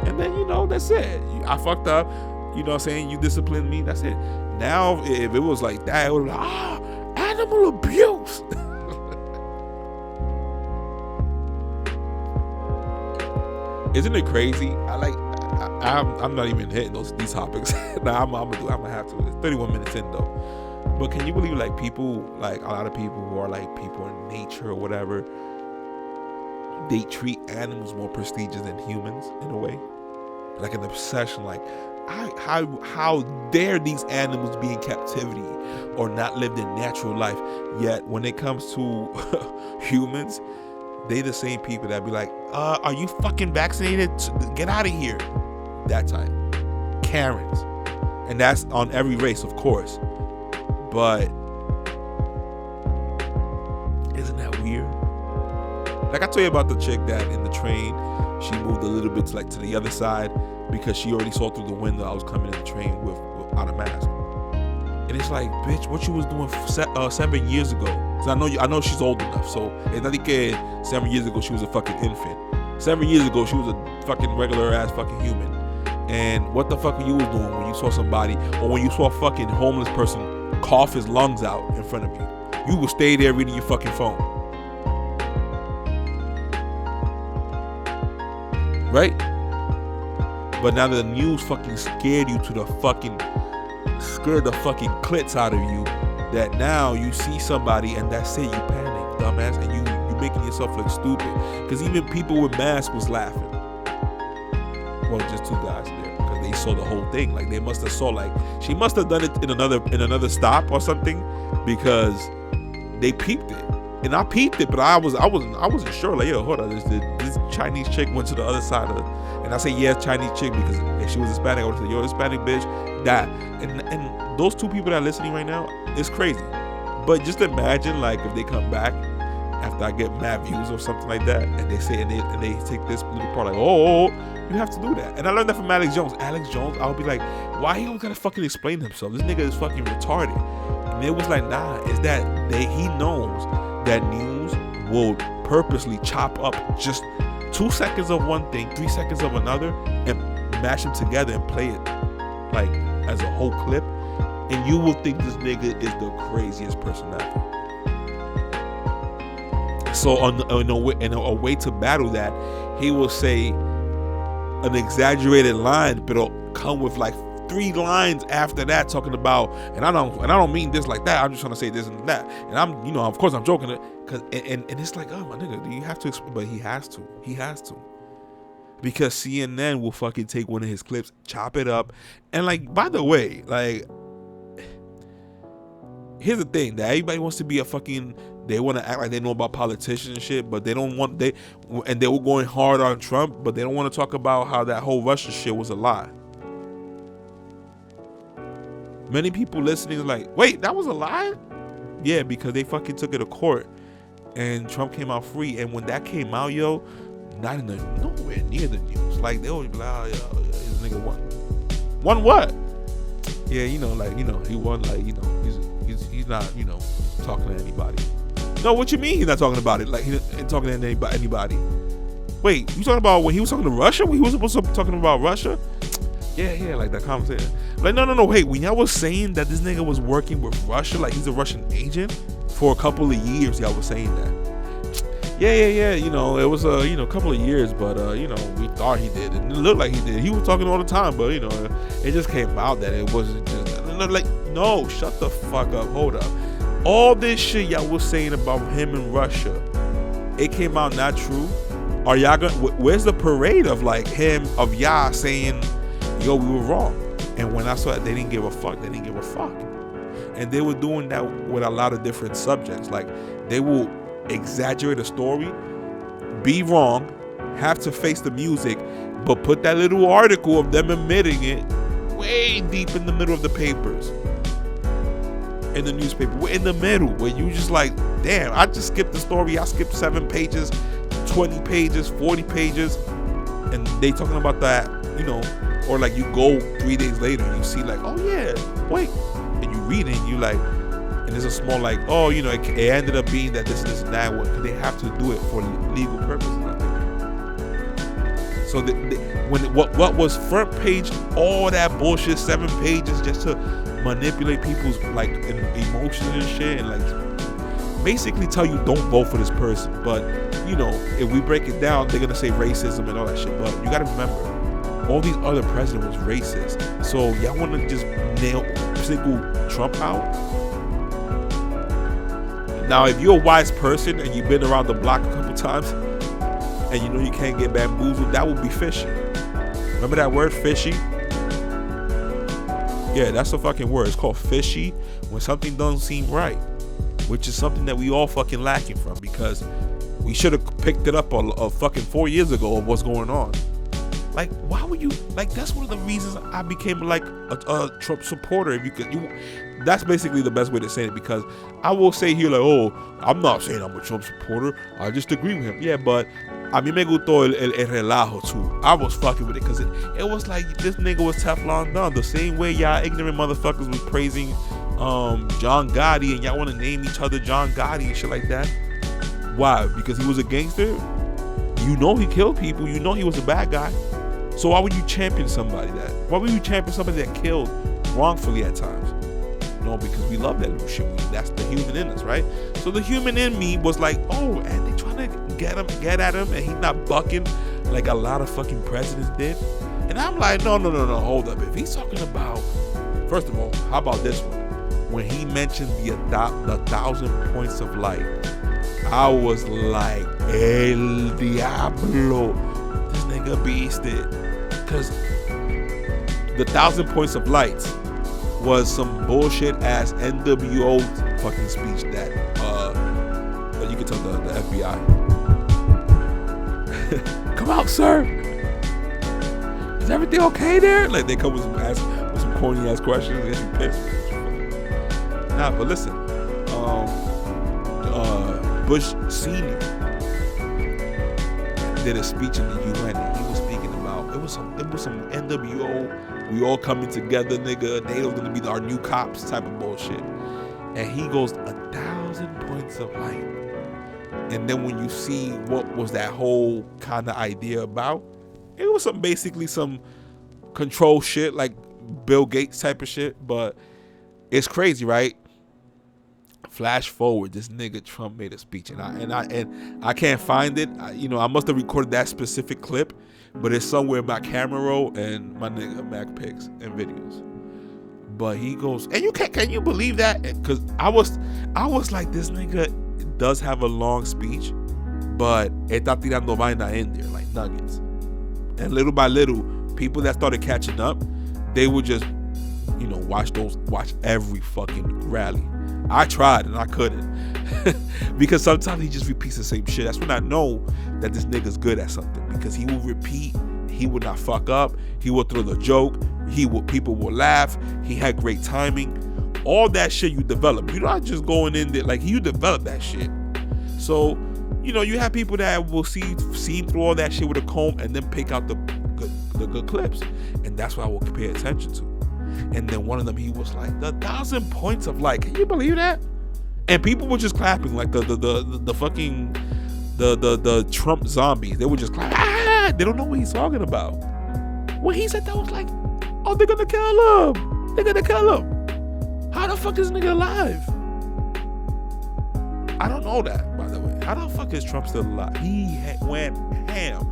And then, you know, that's it. I fucked up. You know what I'm saying? You disciplined me. That's it. Now, if it was like that, it would be like, animal abuse. Isn't it crazy? I'm not even hitting these topics. Nah, I'm gonna have to. It's 31 minutes in though. But can you believe like people, like a lot of people who are like people in nature or whatever, they treat animals more prestigious than humans in a way? Like an obsession, like how dare these animals be in captivity or not live their natural life? Yet when it comes to humans, they the same people that be like, are you fucking vaccinated? Get out of here. That type. Karens. And that's on every race, of course. But isn't that weird? Like I told you about the chick that in the train, she moved a little bit to the other side because she already saw through the window I was coming in the train without a mask. And it's like, bitch, what you was doing 7 years ago? Cause I know she's old enough. So it's not like 7 years ago she was a fucking infant. 7 years ago she was a fucking regular ass fucking human. And what the fuck you was doing when you saw somebody, or when you saw a fucking homeless person cough his lungs out in front of you? You would stay there reading your fucking phone. Right? But now the news fucking scared the fucking clits out of you, that now you see somebody and that's it, you panic, dumbass, and you making yourself look stupid. Because even people with masks was laughing. Well, just two guys there, because they saw the whole thing. Like they must have saw, like, she must have done it in another stop or something, because they peeped it. And I peeped it, but I wasn't sure. Like, yo, hold on, this Chinese chick went to the other side of it. And I say, yeah, Chinese chick, because if she was Hispanic, I would say, yo, Hispanic bitch, that. And those two people that are listening right now, it's crazy. But just imagine, like, if they come back after I get mad views or something like that, and they say, and they take this little part, like, oh, you have to do that. And I learned that from Alex Jones. Alex Jones, I'll be like, why he always gotta fucking explain himself? This nigga is fucking retarded. And it was like, nah, it's that he knows that news will purposely chop up just 2 seconds of one thing, 3 seconds of another, and mash them together and play it like as a whole clip, and you will think this nigga is the craziest person ever. So in a way to battle that, he will say an exaggerated line, but it'll come with like 3 lines after that talking about, and I don't mean this like that. I'm just trying to say this and that. And I'm, you know, of course I'm joking it, cause and it's like, oh my nigga, do you have to explain? But he has to, because CNN will fucking take one of his clips, chop it up, and like, by the way, like, here's the thing, that everybody wants to be a fucking, they want to act like they know about politicians and shit, but they were going hard on Trump, but they don't want to talk about how that whole Russia shit was a lie. Many people listening are like, wait, that was a lie? Yeah, because they fucking took it to court and Trump came out free. And when that came out, yo, nowhere near the news. Like, they always be like, oh, yo, this nigga won. Won what? Yeah, you know, like, you know, he won, like, you know, he's not, you know, talking to anybody. No, what you mean he's not talking about it? Like, he's talking to anybody. Wait, you talking about when he was talking to Russia? When he was supposed to be talking about Russia? Yeah, like that conversation. Like, no, wait. When y'all was saying that this nigga was working with Russia, like he's a Russian agent for a couple of years, y'all was saying that. Yeah. You know, it was a couple of years, but you know, we thought he did, and it looked like he did. He was talking all the time, but you know, it just came out that it wasn't just like, no, shut the fuck up, hold up. All this shit y'all was saying about him in Russia, it came out not true. Are y'all gonna? Where's the parade of like him of y'all saying, yo, we were wrong? And when I saw that, they didn't give a fuck. They didn't give a fuck. And they were doing that with a lot of different subjects. Like, they will exaggerate a story, be wrong, have to face the music, but put that little article of them admitting it way deep in the middle of the papers. In the newspaper, in the middle, where you just like, damn, I just skipped the story. I skipped 7 pages, 20 pages, 40 pages, and they talking about that, you know. Or like you go 3 days later and you see like, oh yeah, wait, and you read it and you like, and there's a small like, oh, you know, it ended up being that this and that. What they have to do it for legal purposes. So what was front page, all that bullshit, 7 pages just to manipulate people's like emotions and shit, and like basically tell you don't vote for this person. But you know, if we break it down, they're gonna say racism and all that shit. But you gotta remember, all these other presidents was racist. So y'all want to just single Trump out? Now, if you're a wise person and you've been around the block a couple times and you know you can't get bamboozled, that would be fishy. Remember that word, fishy? Yeah, that's a fucking word. It's called fishy when something doesn't seem right, which is something that we all fucking lacking from, because we should have picked it up a fucking 4 years ago of what's going on. Like, why would you, like, that's one of the reasons I became like a Trump supporter. If you could, that's basically the best way to say it, because I will say here like, oh, I'm not saying I'm a Trump supporter, I just agree with him. Yeah, but a mí me gustó el relajo too. I was fucking with it because it was like this nigga was Teflon Don. The same way y'all ignorant motherfuckers was praising John Gotti, and y'all want to name each other John Gotti and shit like that. Why? Because he was a gangster? You know he killed people. You know he was a bad guy. So why would you champion somebody that? Why would you champion somebody that killed wrongfully at times? No, because we love that little shit. That's the human in us, right? So the human in me was like, oh, and they trying to get at him, and he's not bucking like a lot of fucking presidents did. And I'm like, no, hold up. If he's talking about, first of all, how about this one? When he mentioned the 1,000 points of light, I was like, El Diablo, this nigga beasted. Because the 1,000 points of light was some bullshit ass NWO fucking speech that you can tell the FBI. Come out, sir. Is everything okay there? Like, they come with some corny ass questions and get you pissed. Nah, but listen, Bush Senior did a speech in the UN, and he was speaking about it was some NWO, we all coming together, nigga. They was gonna be our new cops type of bullshit. And he goes 1,000 points of light. And then when you see what was that whole kind of idea about, it was basically some control shit, like Bill Gates type of shit. But it's crazy, right? Flash forward, this nigga Trump made a speech, and I can't find it. I must have recorded that specific clip, but it's somewhere in my camera roll and my nigga Mac pics and videos. But he goes, and can you believe that? Because I was like, this nigga does have a long speech, but está tirando vaina in there like nuggets. And little by little, people that started catching up, they would just, watch every fucking rally. I tried and I couldn't because sometimes he just repeats the same shit. That's when I know that this nigga's good at something, because he will repeat, he would not fuck up, he will throw the joke, people will laugh, he had great timing. All that shit you develop. You're not just going in there, like, you develop that shit. So, you have people that will see through all that shit with a comb and then pick out the good clips, and that's what I will pay attention to. And then one of them, he was like, 1,000 points of light. Can you believe that? And people were just clapping, like the fucking the Trump zombies. They were just clapping. They don't know what he's talking about. When he said that, was like, oh, they're gonna kill him. They're gonna kill him. How the fuck is this nigga alive? I don't know that, by the way. How the fuck is Trump still alive? He went ham.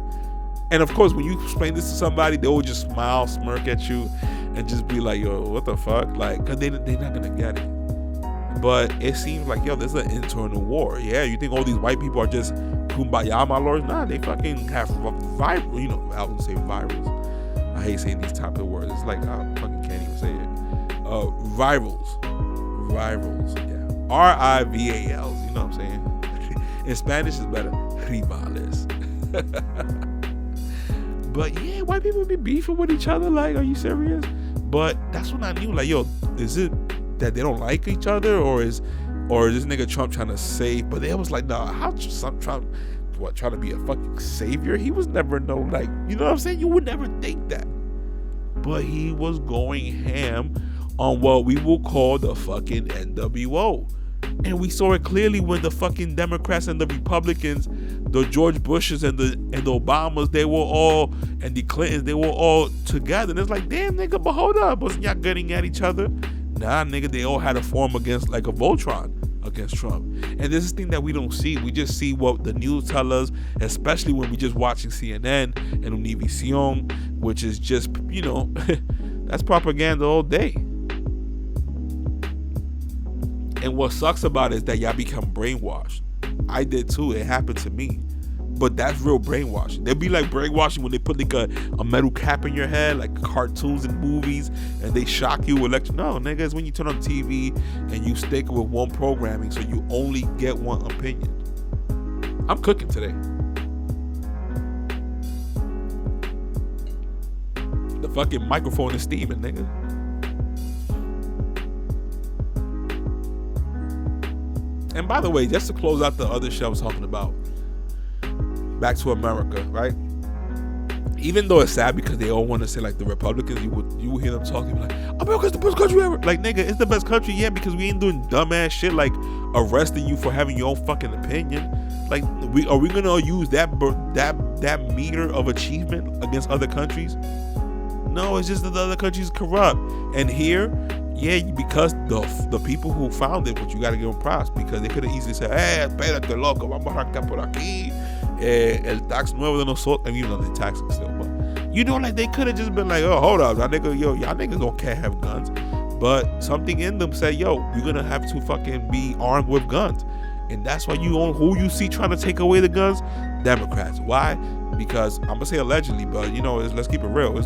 And of course, when you explain this to somebody, they will just smile, smirk at you, and just be like, yo, what the fuck? Like, cause they're not gonna get it. But it seems like, yo, there's an internal war. Yeah, you think all these white people are just kumbaya, my lords? Nah, they fucking have viral, I wouldn't say virals. I hate saying these type of words. It's like, I fucking can't even say it. Rivals, yeah. R-I-V-A-Ls, you know what I'm saying? In Spanish is better, rivales. But yeah, white people be beefing with each other. Like, are you serious? But that's when I knew, like, yo, is it that they don't like each other, or is this nigga Trump trying to save? But they was like, nah, how Trump trying to be a fucking savior? He was never no, like, you know what I'm saying? You would never think that. But he was going ham on what we will call the fucking NWO. And we saw it clearly when the fucking Democrats and the Republicans, the George Bushes and the Obamas, they were all, and the Clintons, they were all together. And it's like, damn, nigga, but hold up, wasn't y'all getting at each other? Nah, nigga, they all had a form against, like a Voltron against Trump. And this is the thing that we don't see. We just see what the news tell us, especially when we just watching CNN and Univision, which is just, that's propaganda all day. And what sucks about it is that y'all become brainwashed. I did too. It happened to me. But that's real brainwashing. They'll be like brainwashing when they put like a metal cap in your head, like cartoons and movies, and they shock you with no, nigga, it's when you turn on TV and you stick with one programming, so you only get one opinion. I'm cooking today. The fucking microphone is steaming, nigga. And by the way, just to close out the other shit I was talking about, back to America, right? Even though it's sad because they all want to say, like, the Republicans, you would hear them talking like, America's the best country ever. Like, nigga, it's the best country, yeah, because we ain't doing dumbass shit like arresting you for having your own fucking opinion. Like, are we gonna use that meter of achievement against other countries? No, it's just that the other countries corrupt. And here, yeah, because the people who found it, but you gotta give them props, because they could have easily said, espérate, loco, vamos a arrancar por aquí, el tax nuevo de nosotros, and even though they tax it still, but like they could have just been like, oh, hold up, y'all niggas can't have guns. But something in them said, yo, you're gonna have to fucking be armed with guns. And that's why who you see trying to take away the guns? Democrats. Why? Because I'm gonna say allegedly, but let's keep it real.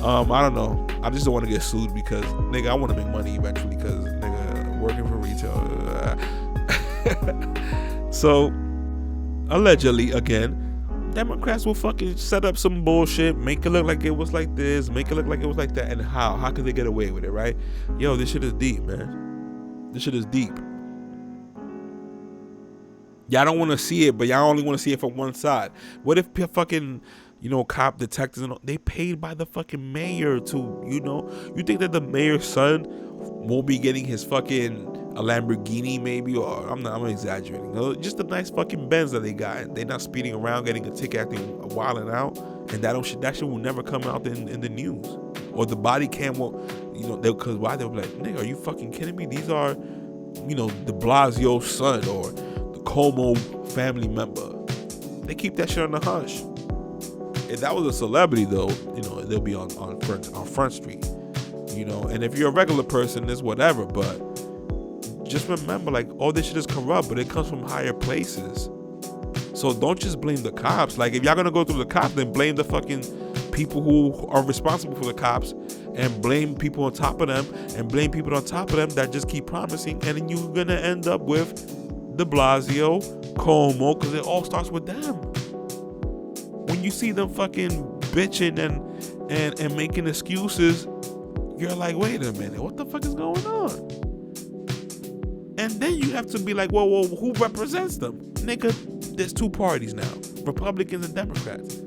I don't know. I just don't want to get sued because, nigga, I want to make money eventually because, nigga, working for retail. So, allegedly, again, Democrats will fucking set up some bullshit, make it look like it was like this, make it look like it was like that, and how? How could they get away with it, right? Yo, this shit is deep, man. This shit is deep. Y'all don't want to see it, but y'all only want to see it from one side. What if fucking, cop detectives, and they paid by the fucking mayor to, you think that the mayor's son won't be getting his fucking a Lamborghini maybe, or I'm exaggerating, just a nice fucking Benz that they got. They're not speeding around, getting a ticket, acting wilding out, and that shit will never come out in the news, or the body cam will, because why they'll be like, nigga, are you fucking kidding me? These are, de Blasio's son or the Cuomo family member. They keep that shit on the hush. If that was a celebrity though, they'll be on Front Street, and if you're a regular person, it's whatever, but just remember, like, all this shit is corrupt, but it comes from higher places. So don't just blame the cops. Like, if y'all gonna go through the cops, then blame the fucking people who are responsible for the cops, and blame people on top of them, and blame people on top of them that just keep promising, and then you're gonna end up with de Blasio, Cuomo, because it all starts with them. When you see them fucking bitching and making excuses, you're like, wait a minute, what the fuck is going on? And then you have to be like, well, who represents them? Nigga, there's two parties now, Republicans and Democrats.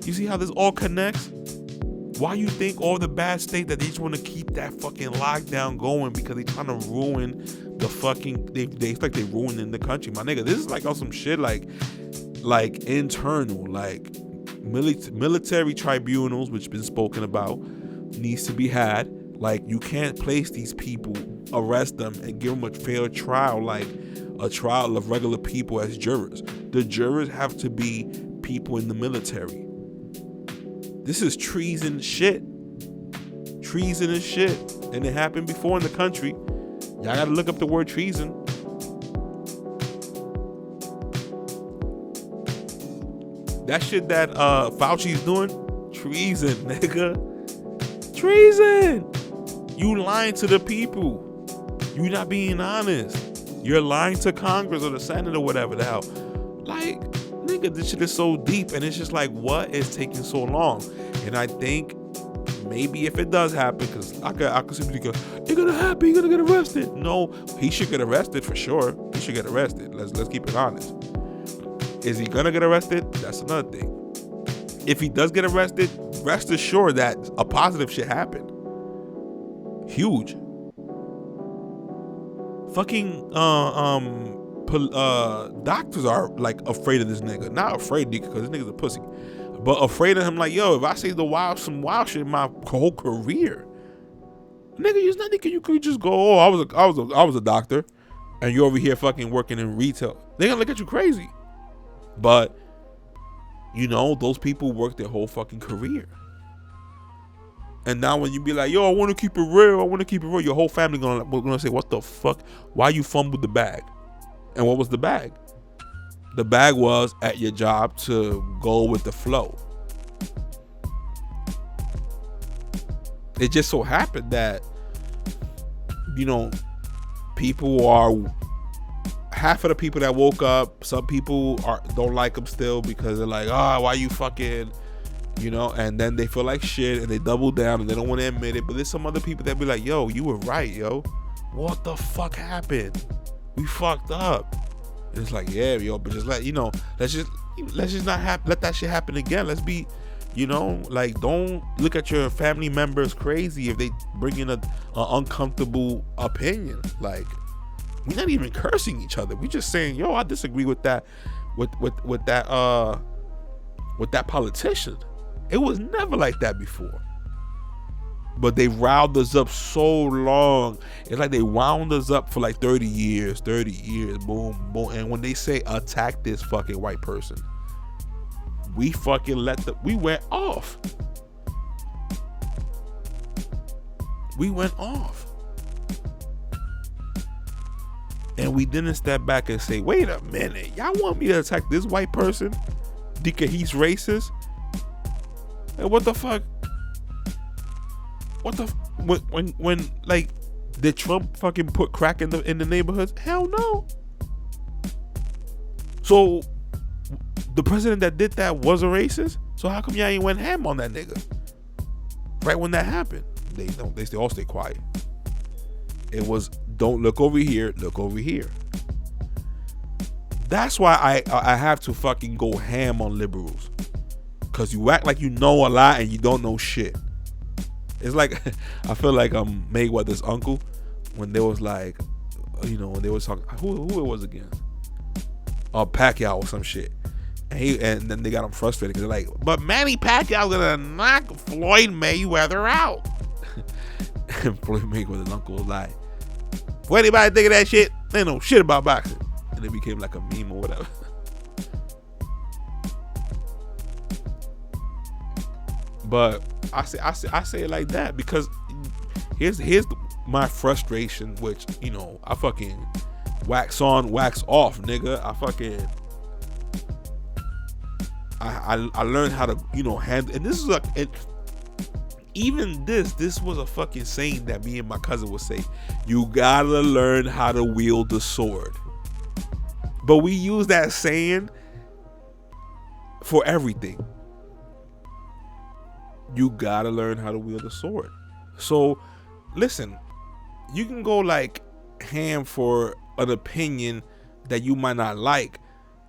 You see how this all connects? Why you think all the bad state that they just want to keep that fucking lockdown going because they trying to ruin the fucking, they like they ruining the country. My nigga, this is like on some shit like internal, like military tribunals, which been spoken about, needs to be had. Like, you can't place these people, arrest them, and give them a fair trial, like a trial of regular people as jurors. The jurors have to be people in the military. This is treason shit. Treason and shit. And it happened before in the country. Y'all gotta look up the word treason. That shit that Fauci's doing, treason, nigga. Treason. You lying to the people. You not being honest. You're lying to Congress or the Senate or whatever the hell. Like, nigga, this shit is so deep, and it's just like, what is taking so long? And I think maybe if it does happen, because I could simply go, it's gonna happen, you're gonna get arrested. No, he should get arrested for sure. He should get arrested. Let's keep it honest. Is he gonna get arrested? That's another thing. If he does get arrested, rest assured that a positive shit happened. Huge. Fucking doctors are like afraid of this nigga. Not afraid because this nigga's a pussy, but afraid of him. Like, yo, if I say some wild shit in my whole career, nigga, you not thinking you could just go, oh, I was a doctor, and you over here fucking working in retail. They gonna look at you crazy. But you know, those people work their whole fucking career. And now when you be like, yo, I want to keep it real, your whole family gonna say, what the fuck? Why you fumbled the bag? And what was the bag? The bag was at your job to go with the flow. It just so happened that, you know, half of the people that woke up, some people don't like them still because they're like, why you fucking, you know, and then they feel like shit and they double down and they don't want to admit it. But there's some other people that be like, yo, you were right, yo. What the fuck happened? We fucked up. And it's like, yeah, yo, but just let's just not let that shit happen again. Let's be, you know, like, don't look at your family members crazy if they bring in an uncomfortable opinion. Like, we're not even cursing each other. We just saying, yo, I disagree with that, with that politician. It was never like that before. But they riled us up so long. It's like they wound us up for like 30 years, boom, boom. And when they say attack this fucking white person, we fucking we went off. We went off. And we didn't step back and say, wait a minute, y'all want me to attack this white person because he's racist? And what the fuck? When like, did Trump fucking put crack in the neighborhoods? Hell no. So the president that did that was a racist. So how come y'all ain't went ham on that nigga right when that happened? They all stay quiet. It was, don't look over here, look over here. That's why I have to fucking go ham on liberals. Cause you act like you know a lot and you don't know shit. It's like, I feel like Mayweather's uncle when they was like, you know, when they was talking, who it was again? Pacquiao or some shit. And then they got him frustrated because they're like, but Manny Pacquiao's gonna knock Floyd Mayweather out. And Floyd Mayweather's uncle was like, what anybody think of that shit? They know shit about boxing. And it became like a meme or whatever. But I say it like that because here's my frustration, which, you know, I fucking wax on, wax off, nigga. I learned how to, you know, handle, and this is like, even this was a fucking saying that me and my cousin would say. You gotta learn how to wield the sword. But we use that saying for everything. You gotta learn how to wield a sword. So listen, you can go like ham for an opinion that you might not like,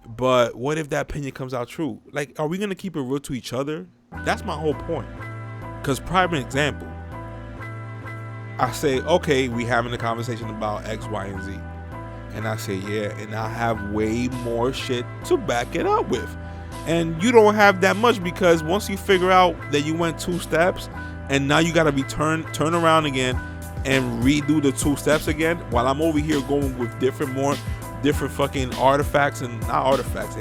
but what if that opinion comes out true? Like, are we gonna keep it real to each other? That's my whole point. Because prime example, I say, okay, we having a conversation about X, Y, and Z. And I say, yeah, and I have way more shit to back it up with. And you don't have that much, because once you figure out that you went 2 steps and now you gotta be turn around again and redo the 2 steps again, while I'm over here going with different fucking artifacts, and not artifacts,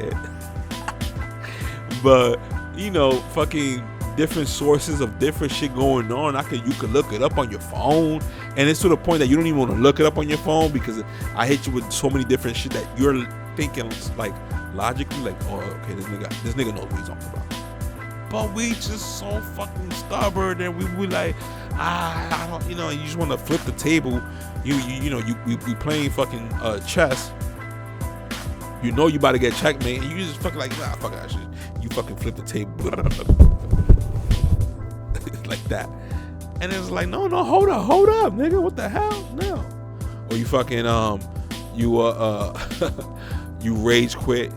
but you know, fucking different sources of different shit going on. You could look it up on your phone, and it's to the point that you don't even want to look it up on your phone, because I hit you with so many different shit that you're thinking like logically, like, oh, okay, this nigga knows what he's talking about. But we just so fucking stubborn, and we like, I don't, you know, you just want to flip the table. You know, we playing fucking chess. You know you about to get checkmate, and you just fucking like, nah, fuck that shit. You fucking flip the table like that, and it's like, no, hold up, nigga, what the hell, no. Or you fucking you rage quit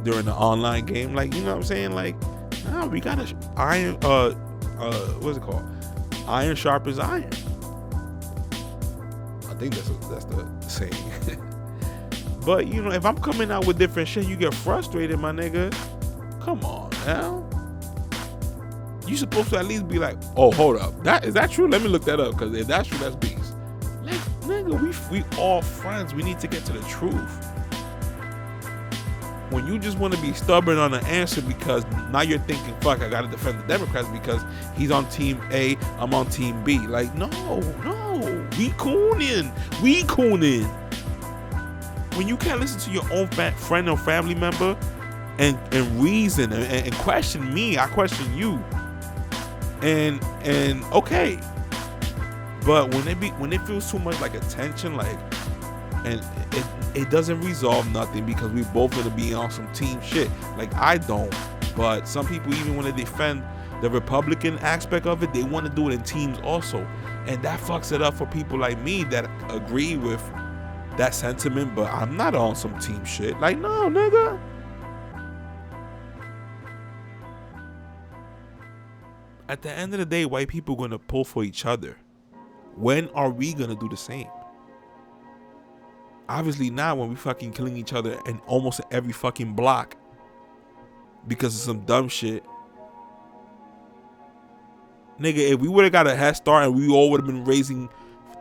during the online game, like, you know what I'm saying, like, nah, we gotta iron, what's it called? Iron sharpens iron. I think that's the saying. But you know, if I'm coming out with different shit, you get frustrated, my nigga. Come on now. You supposed to at least be like, oh, hold up, is that true? Let me look that up, because if that's true, that's beast. Like, nigga, we all friends. We need to get to the truth. When you just want to be stubborn on an answer because now you're thinking, fuck, I gotta defend the Democrats because he's on team A, I'm on team B. Like, no, we cooning. When you can't listen to your own friend or family member and reason and question me, I question you. And okay, but when it feels too much like attention, like, and it doesn't resolve nothing, because we both gonna be on some team shit. Like, I don't, but some people, even when they defend the Republican aspect of it, they want to do it in teams also, and that fucks it up for people like me that agree with that sentiment, but I'm not on some team shit. Like, no, nigga. At the end of the day, white people are gonna pull for each other. When are we gonna do the same? Obviously not, when we fucking killing each other in almost every fucking block because of some dumb shit. Nigga, if we would have got a head start and we all would have been raising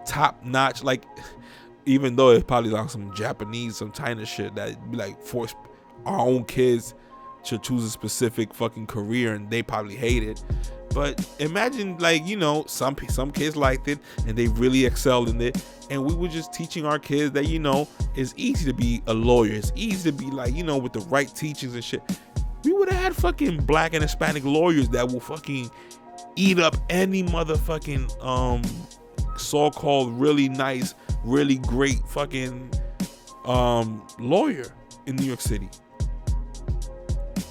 top notch, like, even though it's probably like some Japanese, some China shit that be like force our own kids to choose a specific fucking career, and they probably hate it. But imagine, like, you know, some kids liked it and they really excelled in it, and we were just teaching our kids that, you know, it's easy to be a lawyer, it's easy to be, like, you know, with the right teachings and shit. We would have had fucking Black and Hispanic lawyers that will fucking eat up any motherfucking so-called really nice, really great fucking lawyer in New York City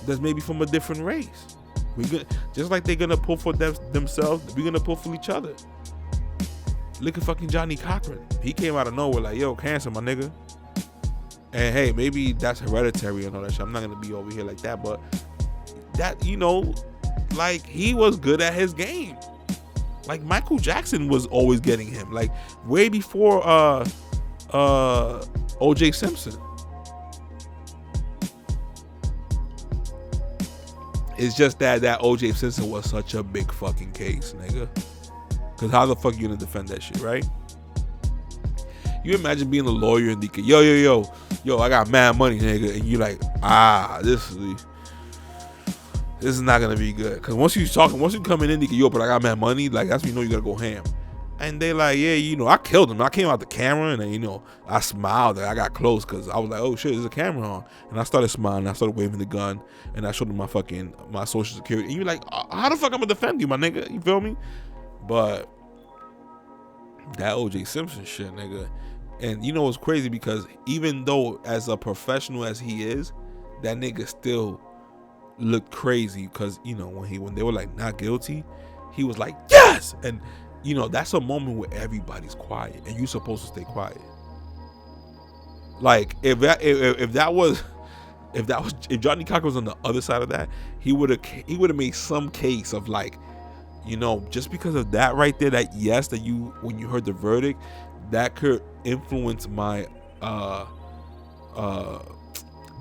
that's maybe from a different race. Just like they're gonna pull for themselves, we're gonna pull for each other. Look at fucking Johnny Cochran. He came out of nowhere like, yo, cancer, my nigga. And hey, maybe that's hereditary and all that shit. I'm not gonna be over here like that, but that, you know, like, he was good at his game. Like, Michael Jackson was always getting him, like, way before O.J. Simpson. It's just that O.J. Simpson was such a big fucking case, nigga. Cause how the fuck you gonna defend that shit, right? You imagine being a lawyer and thinking, yo, I got mad money, nigga, and you like, this is not gonna be good. Cause once you coming in thinking, yo, but I got mad money, like, that's when you know you gotta go ham. And they like, yeah, you know, I killed him. I came out the camera and then, you know, I smiled and I got close because I was like, oh shit, there's a camera on. And I started smiling. I started waving the gun and I showed him my social security. And you're like, how the fuck I'm gonna defend you, my nigga? You feel me? But that O.J. Simpson shit, nigga. And you know what's crazy? Because even though as a professional as he is, that nigga still looked crazy because, you know, when they were like not guilty, he was like, yes! And you know, that's a moment where everybody's quiet and you're supposed to stay quiet. Like, if Johnny Cochran was on the other side of that, he would have made some case of, like, you know, just because of that right there, that yes, that you, when you heard the verdict, that could influence my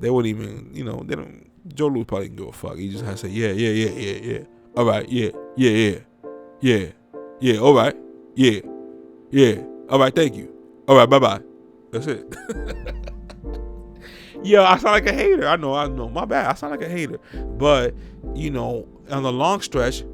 They wouldn't even, they don't. Joe Louis probably didn't give a fuck. He just had to say, yeah. All right, yeah. All right, yeah. All right, thank you. All right, bye. That's it. Yeah, I sound like a hater. I know. My bad. I sound like a hater. But, on the long stretch,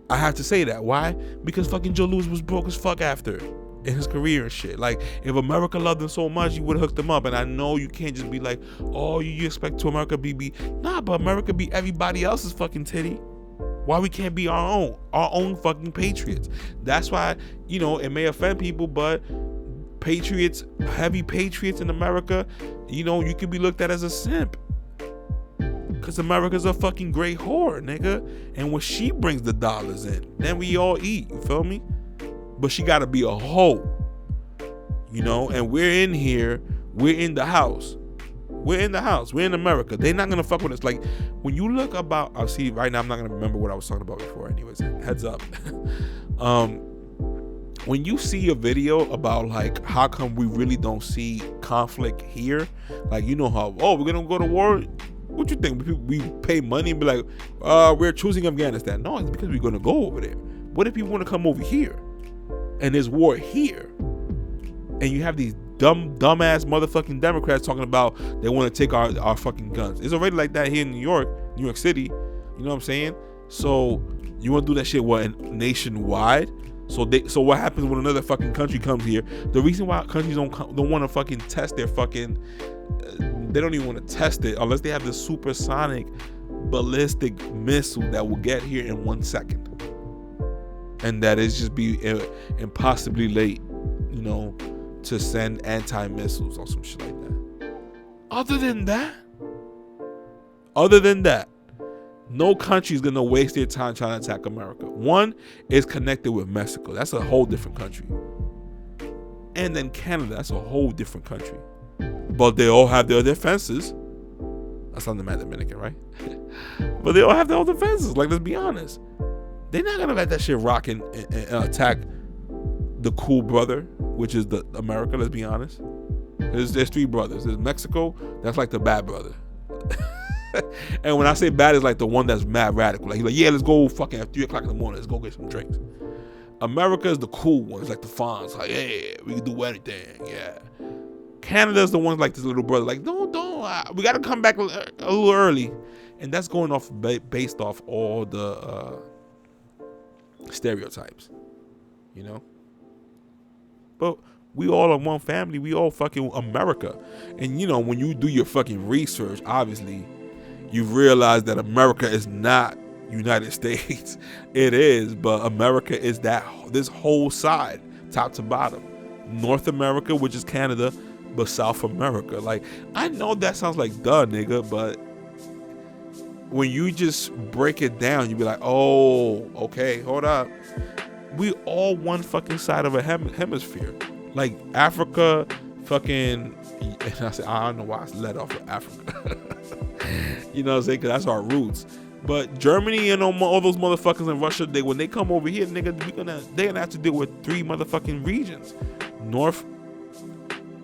I have to say that. Why? Because fucking Joe Louis was broke as fuck after in his career and shit. Like, if America loved him so much, you would have hooked him up. And I know you can't just be like, oh, you expect to America be. Nah, but America be everybody else's fucking titty. Why we can't be our own fucking patriots? That's why, it may offend people, but patriots, heavy patriots in America, you could be looked at as a simp. Because America's a fucking great whore, nigga. And when she brings the dollars in, then we all eat, you feel me? But she gotta be a hoe. And we're in here, we're in the house. We're in the house. We're in America. They're not gonna fuck with us. Like, when you look about, I'll see right now, I'm not gonna remember what I was talking about before. Anyways, heads up. When you see a video about like how come we really don't see conflict here, like how we're gonna go to war. What you think? We pay money and be like, we're choosing Afghanistan. No, it's because we're gonna go over there. What if people want to come over here, and there's war here, and you have these dumbass motherfucking Democrats talking about they want to take our fucking guns. It's already like that here in New York City. You know what I'm saying? So you want to do that shit nationwide? So what happens when another fucking country comes here? The reason why countries don't want to fucking test their fucking, they don't even want to test it unless they have the supersonic ballistic missile that will get here in 1 second, and that is just be impossibly late, to send anti-missiles or some shit like that. Other than that, no country is going to waste their time trying to attack America. One is connected with Mexico. That's a whole different country. And then Canada, that's a whole different country. But they all have their defenses. That's not the man Dominican, right? But they all have their own defenses. Like, let's be honest. They're not going to let that shit rock and attack the cool brother, which is the America, let's be honest. There's three brothers. There's Mexico, that's like the bad brother. And when I say bad, it's like the one that's mad radical. Like, he's like, yeah, let's go fucking at 3 o'clock in the morning. Let's go get some drinks. America is the cool ones, like the Fonz. Like, yeah, we can do anything. Yeah. Canada's the ones like this little brother. Like, don't. We got to come back a little early. And that's going off based off all the stereotypes. But we all are one family. We all fucking America. And, when you do your fucking research, obviously, you realize that America is not United States. It is, but America is this whole side, top to bottom. North America, which is Canada, but South America. Like, I know that sounds like duh, nigga, but when you just break it down, you be like, oh, okay, hold up. We all one fucking side of a hemisphere. Like, Africa, fucking, and I don't know why I led off of Africa. You know what I'm saying? Because that's our roots. But Germany and all those motherfuckers in Russia, when they come over here, nigga, they're gonna have to deal with 3 motherfucking regions. North,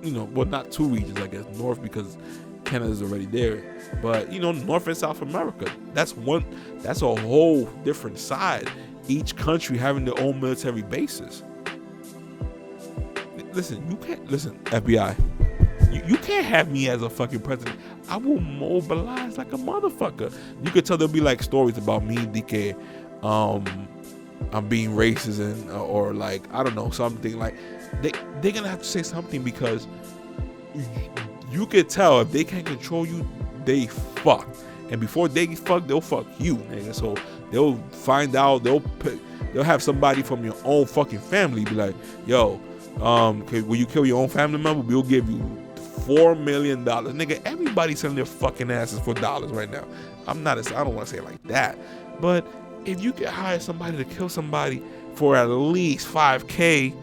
well, not 2 regions, I guess. North, because Canada's already there. But, North and South America, that's a whole different side. Each country having their own military bases. Listen, FBI. You can't have me as a fucking president. I will mobilize like a motherfucker. You could tell there'll be like stories about me, DK, I'm being racist or like, I don't know, something like they're gonna have to say something, because you could tell if they can't control you, they fuck. And before they fuck, they'll fuck you, nigga. So they'll find out, they'll have somebody from your own fucking family be like, yo, will you kill your own family member? We'll give you $4 million. Nigga, everybody's selling their fucking asses for dollars right now. I don't want to say it like that. But if you could hire somebody to kill somebody for at least $5,000,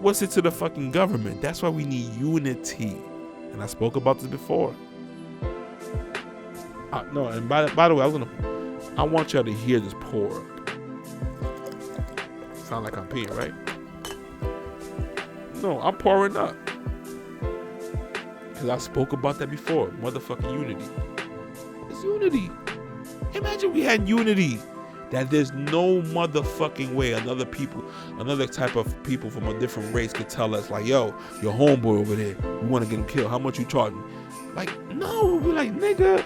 what's it to the fucking government? That's why we need unity. And I spoke about this before. No, and by the way, I want y'all to hear this pour. Sound like I'm peeing, right? No, I'm pouring up. because I spoke about that before. Motherfucking unity. It's unity. Imagine we had unity. That there's no motherfucking way another type of people from a different race could tell us like, yo, your homeboy over there, we want to get him killed. How much you charging? Like, no, we're like, nigga.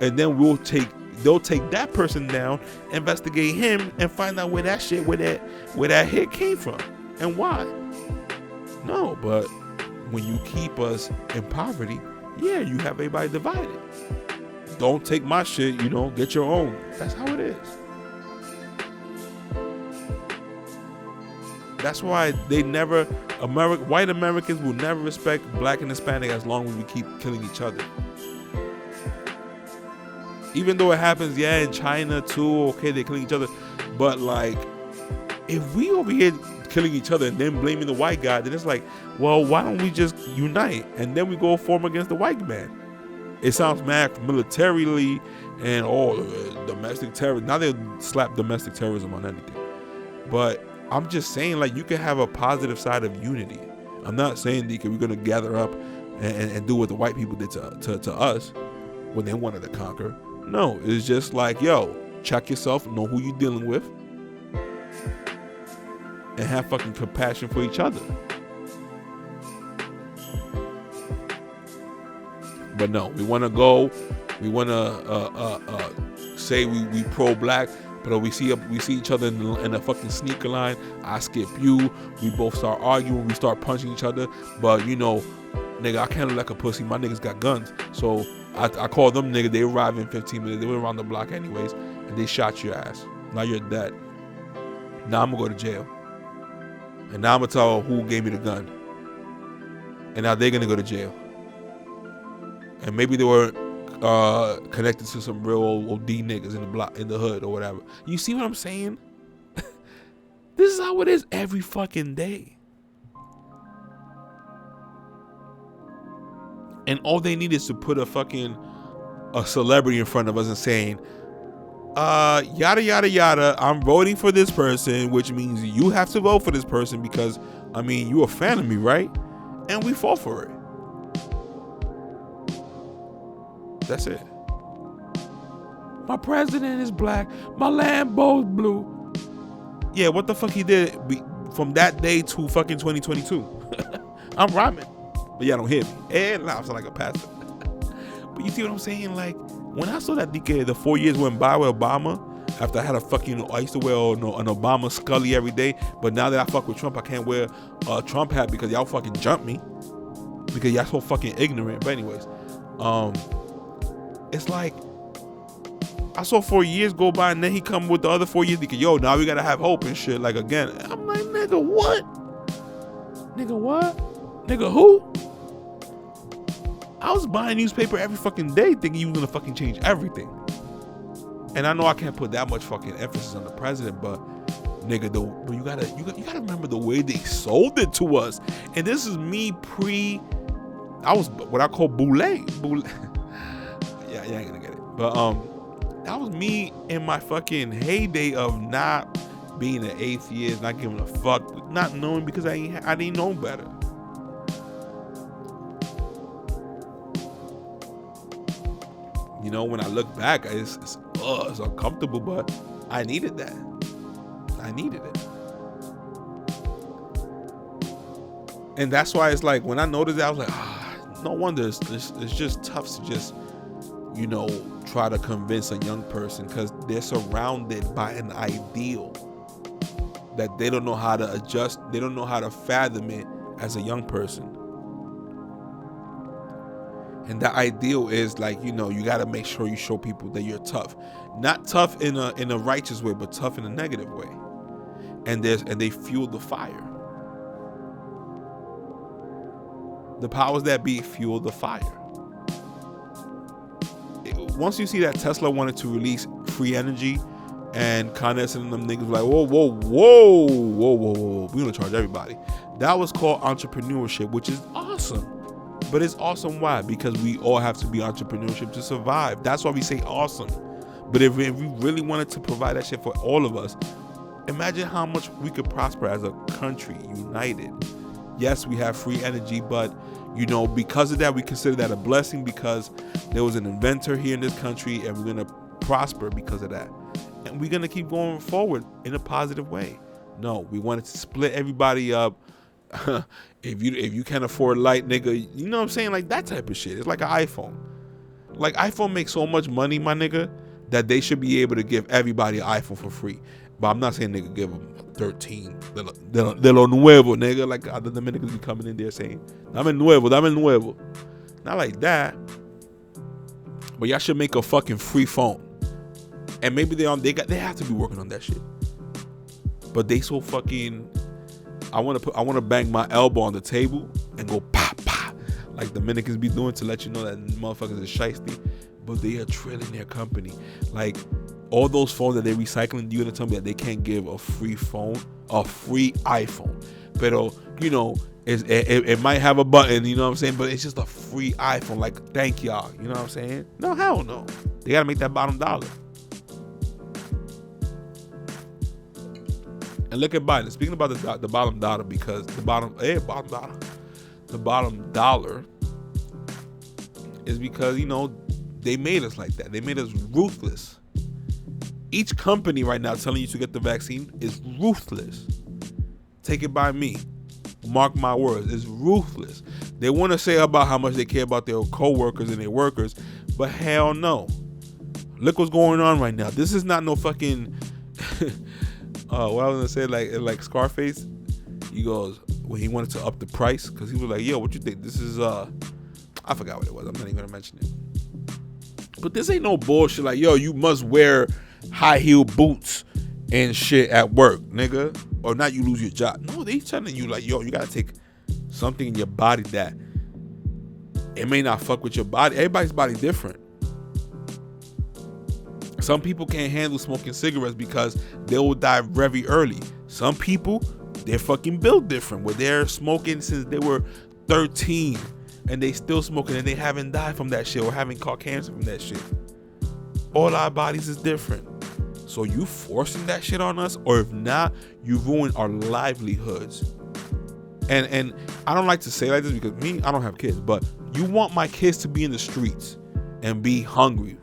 And then they'll take that person down, investigate him, and find out where that hit came from and why. No, but when you keep us in poverty, yeah, you have everybody divided. Don't take my shit, get your own. That's how it is. That's why white Americans will never respect black and Hispanic as long as we keep killing each other. Even though it happens, in China too, okay, they're killing each other. But like, if we over here killing each other and then blaming the white guy, then it's like, well, why don't we just unite? And then we go form against the white man. It sounds mad militarily and domestic terrorism. Now they slap domestic terrorism on anything. But I'm just saying, like, you can have a positive side of unity. I'm not saying that we're going to gather up and do what the white people did to us when they wanted to conquer. No, it's just like, yo, check yourself, know who you're dealing with, and have fucking compassion for each other. But no, we want to say we pro-black, but we see each other in a fucking sneaker line. I skip you. We both start arguing. We start punching each other. But nigga, I can't look like a pussy. My niggas got guns. So I call them nigga. They arrive in 15 minutes. They went around the block anyways, and they shot your ass. Now you're dead. Now I'm gonna go to jail. And now I'm gonna tell who gave me the gun. And now they're gonna go to jail. And maybe they were connected to some real old OD niggas in the hood or whatever. You see what I'm saying? This is how it is every fucking day. And all they need is to put a celebrity in front of us and saying, yada yada yada, I'm voting for this person, which means you have to vote for this person because you're a fan of me, right? And we fall for it. That's it. My president is black. My Lambo's blue. Yeah, what the fuck he did from that day to fucking 2022? I'm rhyming, but y'all don't hear me. And now I sound like a pastor. But you see what I'm saying? Like, when I saw that the 4 years went by with Obama, after I had I used to wear an Obama Scully every day, but now that I fuck with Trump, I can't wear a Trump hat because y'all fucking jumped me. Because y'all so fucking ignorant. But anyways, it's like, I saw 4 years go by and then he come with the other 4 years because, yo, now we gotta have hope and shit. Like, again, I'm like, nigga, what? Nigga, what? Nigga, who? I was buying newspaper every fucking day thinking he was gonna fucking change everything. And I know I can't put that much fucking emphasis on the president, but nigga, but you gotta remember the way they sold it to us. And this is me I was what I call boule. Yeah, you ain't gonna get it. But that was me in my fucking heyday of not being an atheist, not giving a fuck, not knowing because I didn't know better. When I look back, it's uncomfortable, but I needed that. I needed it. And that's why it's like, when I noticed that, I was like, no wonder it's just tough to just, try to convince a young person because they're surrounded by an ideal that they don't know how to adjust. They don't know how to fathom it as a young person. And that ideal is like, you got to make sure you show people that you're tough. Not tough in a righteous way, but tough in a negative way. And they fuel the fire. The powers that be fuel the fire. Once you see that Tesla wanted to release free energy, and Con Edison and them niggas were like, whoa, we're gonna charge everybody. That was called entrepreneurship, which is awesome. But it's awesome why? Because we all have to be entrepreneurship to survive. That's why we say awesome. But if we really wanted to provide that shit for all of us, imagine how much we could prosper as a country united. Yes, we have free energy, but You know, because of that, we consider that a blessing because there was an inventor here in this country, and we're gonna prosper because of that. And we're gonna keep going forward in a positive way. No, we wanted to split everybody up. if you can't afford light, nigga, you know what I'm saying? Like that type of shit. It's like an iPhone. Like iPhone makes so much money, my nigga, that they should be able to give everybody an iPhone for free. But I'm not saying nigga give them 13 de lo nuevo, nigga, like other Dominicans be coming in there saying dame nuevo. Not like that. But y'all should make a fucking free phone. And maybe they have to be working on that shit. But they so fucking, I want to bang my elbow on the table and go pop pop like Dominicans be doing to let you know that motherfuckers is shiesty. But they are trailing their company. Like all those phones that they're recycling, you gonna tell me that they can't give a free phone, a free iPhone? Pero, you know, it might have a button, you know what I'm saying? But it's just a free iPhone. Like, thank y'all, you know what I'm saying? No, hell no. They gotta make that bottom dollar. And look at Biden. Speaking about the bottom dollar, because the bottom dollar is because, you know, they made us like that. They made us ruthless. Each company right now telling you to get the vaccine is ruthless. Take it by me. Mark my words. It's ruthless. They want to say about how much they care about their co-workers and their workers, but hell no. Look what's going on right now. This is not no fucking what I was gonna say, like Scarface. He goes when he wanted to up the price because he was like, "Yo, what you think? This is I forgot what it was. I'm not even gonna mention it." But this ain't no bullshit. Like, yo, you must wear high heel boots and shit at work, nigga, or not you lose your job. No, they telling you like, yo, you gotta take something in your body that it may not fuck with your body. Everybody's body different. Some people can't handle smoking cigarettes because they will die very early. Some people, they're fucking built different, where they're smoking since they were 13 and they still smoking and they haven't died from that shit or haven't caught cancer from that shit. All our bodies is different. So you forcing that shit on us, or if not, you ruin our livelihoods. And I don't like to say like this because me, I don't have kids, but you want my kids to be in the streets and be hungry.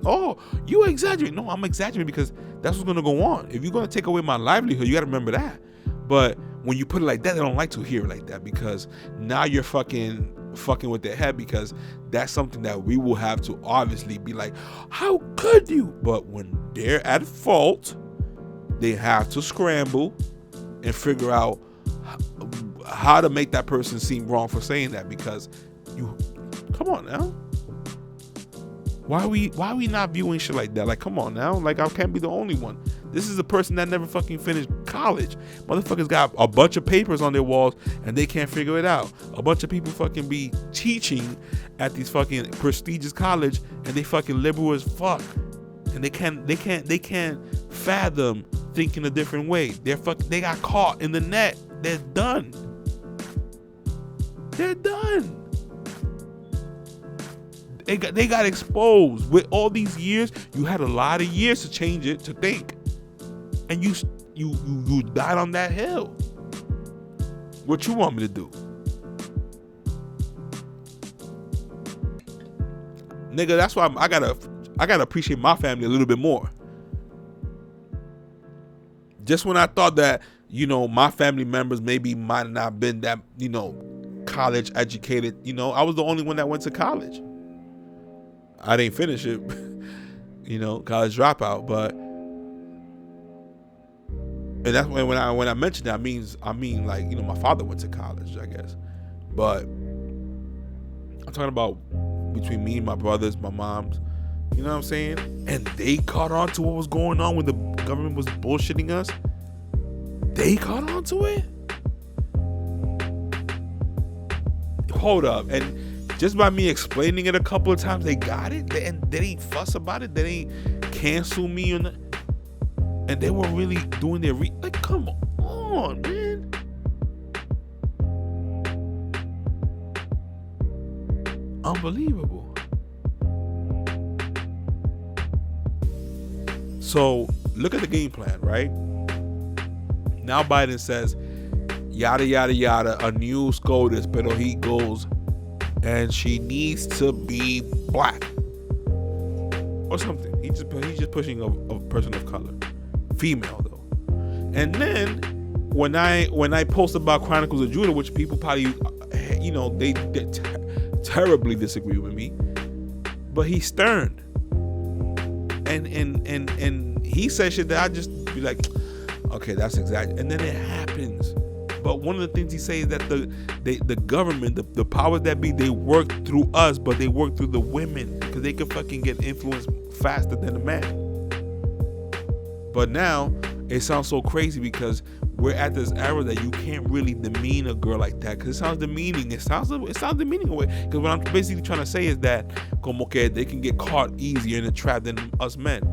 Oh, you exaggerate. No, I'm exaggerating because that's what's going to go on. If you're going to take away my livelihood, you got to remember that. But when you put it like that, they don't like to hear it like that because now you're fucking with their head, because that's something that we will have to obviously be like, how could you? But when they're at fault, they have to scramble and figure out how to make that person seem wrong for saying that, because you, come on now. Why are we not viewing shit like that? Like, come on now. Like, I can't be the only one. This is a person that never fucking finished college. Motherfuckers got a bunch of papers on their walls and they can't figure it out. A bunch of people fucking be teaching at these fucking prestigious college and they fucking liberal as fuck. And they can't fathom thinking a different way. They got caught in the net. They're done. They're done. They got exposed. With all these years, you had a lot of years to change it, to think, and you died on that hill. What you want me to do, nigga? That's why I gotta appreciate my family a little bit more. Just when I thought that, you know, my family members maybe might not have been that, you know, college educated, you know, I was the only one that went to college. I didn't finish it, you know, college dropout. But, and that's when I mention that, I mean like, you know, my father went to college, I guess. But I'm talking about between me and my brothers, my moms, you know what I'm saying? And they caught on to what was going on when the government was bullshitting us. They caught on to it. Hold up. And just by me explaining it a couple of times, they got it, and they didn't fuss about it. They didn't cancel me, and they were really doing their like. Come on, man. Unbelievable. So look at the game plan, right? Now Biden says, yada yada yada, a new SCOTUS, pero he goes, and she needs to be black or something. He's just pushing a person of color, female though. And then when I post about Chronicles of Judah, which people probably, they terribly disagree with me, but he's stern, and he says shit that I just be like, okay, that's exactly. And then it happens. But one of the things he says is that the government, the powers that be, they work through us, but they work through the women because they can fucking get influenced faster than a man. But now it sounds so crazy because we're at this era that you can't really demean a girl like that because it sounds demeaning. It sounds demeaning away. Because what I'm basically trying to say is that como que they can get caught easier in a trap than us men.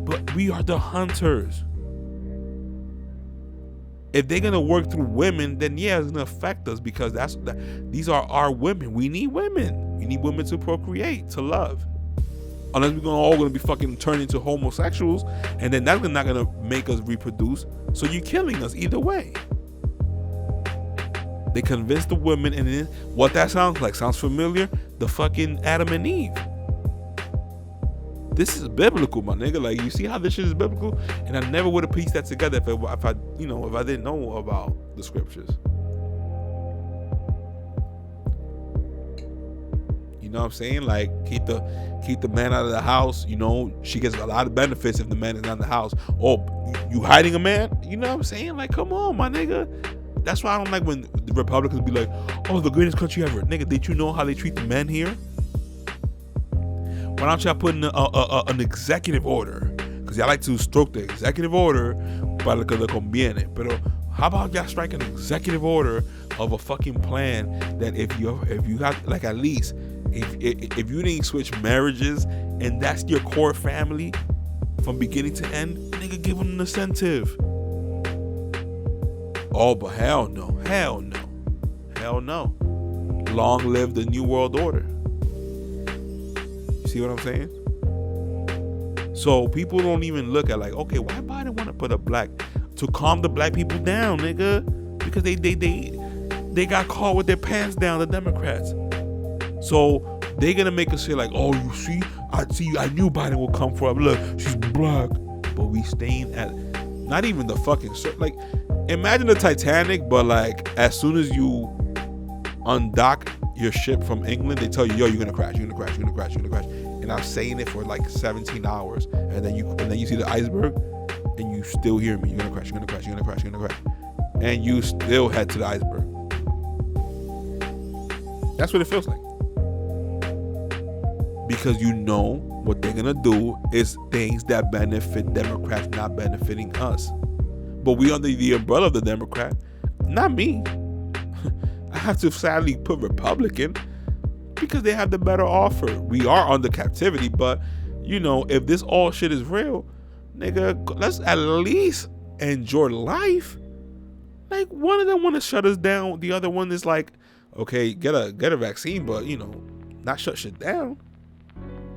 But we are the hunters. If they're gonna work through women, then yeah, it's gonna affect us because these are our women. We need women. We need women to procreate, to love. Unless we're all gonna be fucking turned into homosexuals, and then that's not gonna make us reproduce. So you're killing us either way. They convince the women, and then what that sounds like sounds familiar. The fucking Adam and Eve. This is biblical, my nigga. Like, you see how this shit is biblical? And I never would have pieced that together if I didn't know about the scriptures. You know what I'm saying? Like, keep the man out of the house. She gets a lot of benefits if the man is not in the house. Oh, you hiding a man? You know what I'm saying? Like, come on, my nigga. That's why I don't like when the Republicans be like, oh, the greatest country ever. Nigga, did you know how they treat the men here? Why don't y'all put in an executive order? Because y'all like to stroke the executive order para lo que le conviene. Pero how about y'all strike an executive order of a fucking plan that if you have, like, at least if you didn't switch marriages and that's your core family from beginning to end, nigga, give them an incentive. Oh, but hell no. Long live the New World Order. See what I'm saying? So people don't even look at like, okay, why Biden want to put a black to calm the black people down, nigga? Because they got caught with their pants down, the Democrats. So they gonna make us say like, oh, you see, I knew Biden would come for her. Look, she's black, but we staying at not even the fucking like. Imagine the Titanic, but like as soon as you undock your ship from England, they tell you, yo, you're gonna crash. And I'm saying it for like 17 hours, and then you see the iceberg, and you still hear me. You're gonna crash. And you still head to the iceberg. That's what it feels like. Because you know what they're gonna do is things that benefit Democrats, not benefiting us. But we under the umbrella of the Democrat. Not me. I have to sadly put Republican because they have the better offer. We are under captivity, but if this all shit is real, nigga, let's at least enjoy life. Like, one of them want to shut us down. The other one is like, okay, get a vaccine, but not shut shit down.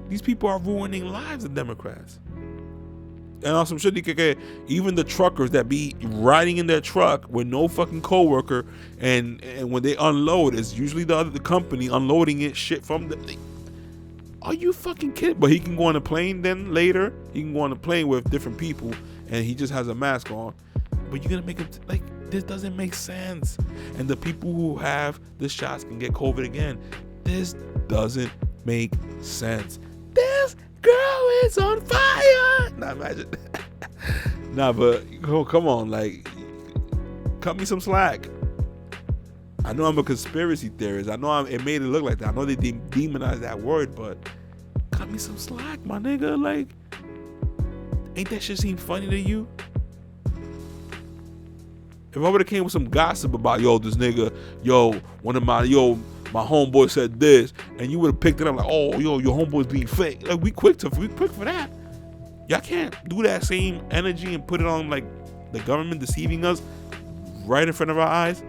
These people are ruining lives, the Democrats. And on some shit, even the truckers that be riding in their truck with no fucking coworker, and when they unload, it's usually the company unloading it shit from the. Are you fucking kidding? But he can go on a plane then later. He can go on a plane with different people, and he just has a mask on. But you're gonna make it like this doesn't make sense. And the people who have the shots can get COVID again. This doesn't make sense. This girl is on fire. Nah, imagine. Nah, but come on, like, cut me some slack. I know I'm a conspiracy theorist. I know it made it look like that. I know they demonized that word, but cut me some slack, my nigga. Like, ain't that shit seem funny to you? If I would have came with some gossip about, this nigga, my homeboy said this, and you would have picked it up like, oh, your homeboy's being fake. Like, we quick for that. Y'all can't do that same energy and put it on like the government deceiving us right in front of our eyes.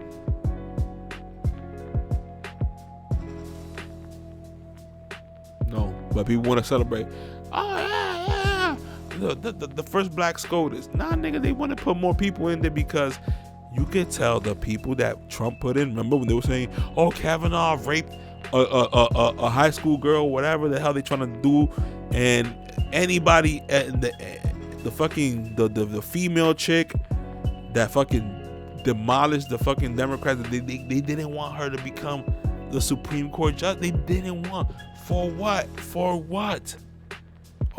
No, but people want to celebrate. Oh yeah. The first black SCOTUS. Nah, nigga, they want to put more people in there because You could tell the people that Trump put in. Remember when they were saying, "Oh, Kavanaugh raped a high school girl, whatever the hell they trying to do," and anybody at the fucking the female chick that fucking demolished the fucking Democrats. They didn't want her to become the Supreme Court judge. They didn't want. For what? For what?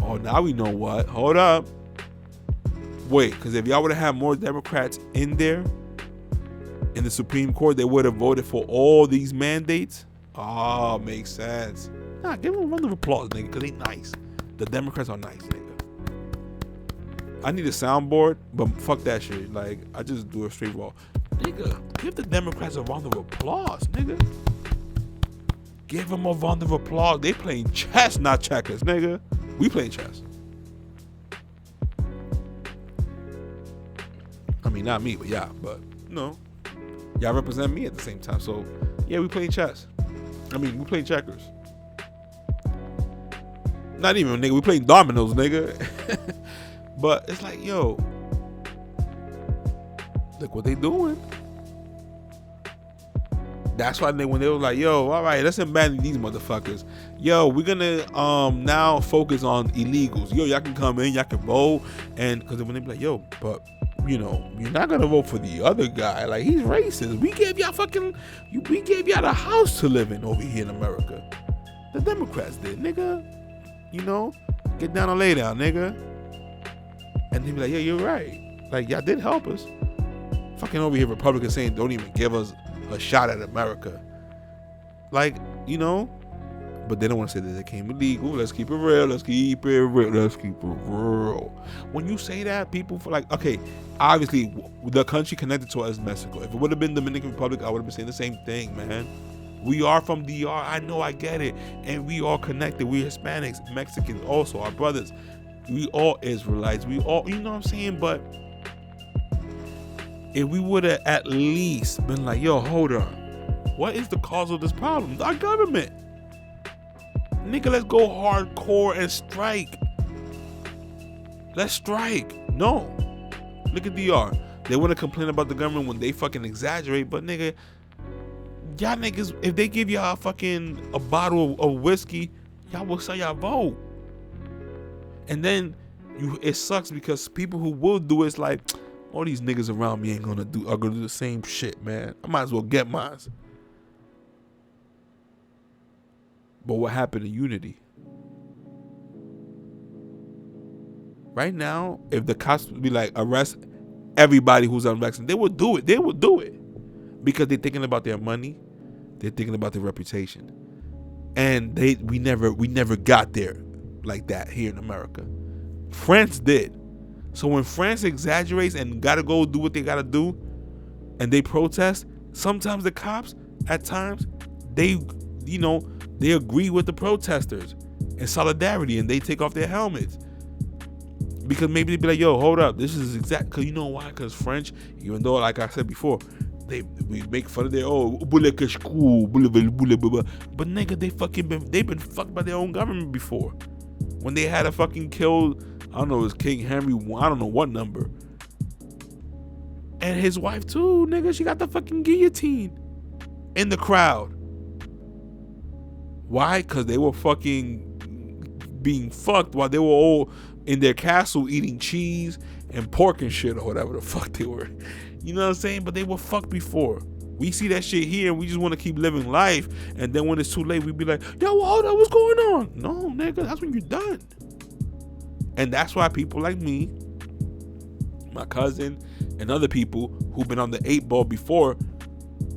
Oh, now we know what. Hold up. Wait, because if y'all would have had more Democrats in there in the Supreme Court, they would have voted for all these mandates. Oh, makes sense. Nah, give them a round of applause, nigga, because they nice. The Democrats are nice, nigga. I need a soundboard, but fuck that shit. Like, I just do a straight wall. Nigga, give the Democrats a round of applause, nigga. Give them a round of applause. They playing chess, not checkers, nigga. We playing chess. I mean, not me, but yeah. But, no. Y'all represent me at the same time. So, yeah, we playing chess. I mean, we playing checkers. Not even, nigga. We playing dominoes, nigga. But it's like, yo. Look what they doing. That's why when they were like, yo, all right, let's abandon these motherfuckers. Yo, we're gonna now focus on illegals. Yo, y'all can come in, y'all can vote. And because when they be like, yo, but you know, you're not gonna vote for the other guy. Like, he's racist. We gave y'all the house to live in over here in America. The Democrats did, nigga. You know, get down or lay down, nigga. And they be like, yeah, you're right. Like, y'all did help us. Fucking over here, Republicans saying don't even give us a shot at America. Like, you know, but they don't want to say that they came illegal. Let's keep it real. Let's keep it real. Let's keep it real. When you say that, people feel like, okay, obviously the country connected to us is Mexico. If it would have been Dominican Republic, I would have been saying the same thing, man. We are from DR. I know, I get it. And we all connected. We Hispanics, Mexicans also, our brothers. We all Israelites. We all, you know what I'm saying? But if we would have at least been like, yo, hold on. What is the cause of this problem? Our government. Nigga, let's go hardcore and strike. Let's strike. No. Look at DR. They want to complain about the government when they fucking exaggerate, but nigga, y'all niggas, if they give y'all a bottle of whiskey, y'all will sell y'all vote. And then it sucks because people who will do it's like, all these niggas around me are gonna do the same shit, man. I might as well get mine. But what happened to unity? Right now, if the cops would be like, arrest everybody who's unvaccinated, they would do it. They would do it. Because they're thinking about their money. They're thinking about their reputation. And we never got there like that here in America. France did. So when France exaggerates and gotta go do what they gotta do, and they protest, sometimes the cops, at times, they agree with the protesters in solidarity, and they take off their helmets. Because maybe they be like, yo, hold up, this is exact, because you know why? Because French, even though, like I said before, we make fun of their, but nigga, they've been fucked by their own government before. When they had a fucking killed, I don't know, it was King Henry, I don't know what number. And his wife too, nigga, she got the fucking guillotine in the crowd. Why? Because they were fucking being fucked while they were all in their castle eating cheese and pork and shit or whatever the fuck they were. You know what I'm saying? But they were fucked before. We see that shit here and we just want to keep living life. And then when it's too late, we be like, yo, hold on, what's going on? No, nigga, that's when you're done. And that's why people like me, my cousin, and other people who've been on the 8 ball before,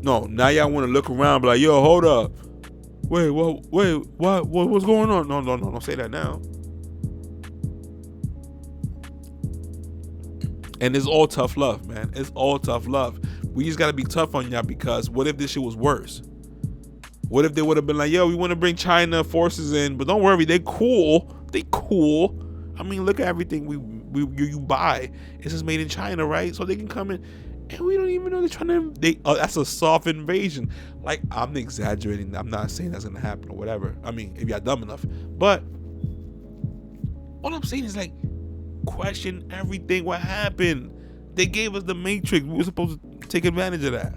no, now y'all want to look around and be like, yo, hold up. Wait, what's going on? No, don't say that now. And it's all tough love, man. It's all tough love. We just got to be tough on y'all, because what if this shit was worse? What if they would have been like, yo, we want to bring China forces in, but don't worry, they cool. I mean, look at everything you buy. It's just made in China, right? So they can come in, and we don't even know they're trying to. That's a soft invasion. Like, I'm exaggerating. I'm not saying that's gonna happen or whatever. I mean, if y'all dumb enough, but all I'm saying is, like, question everything. What happened? They gave us the Matrix. We were supposed to take advantage of that.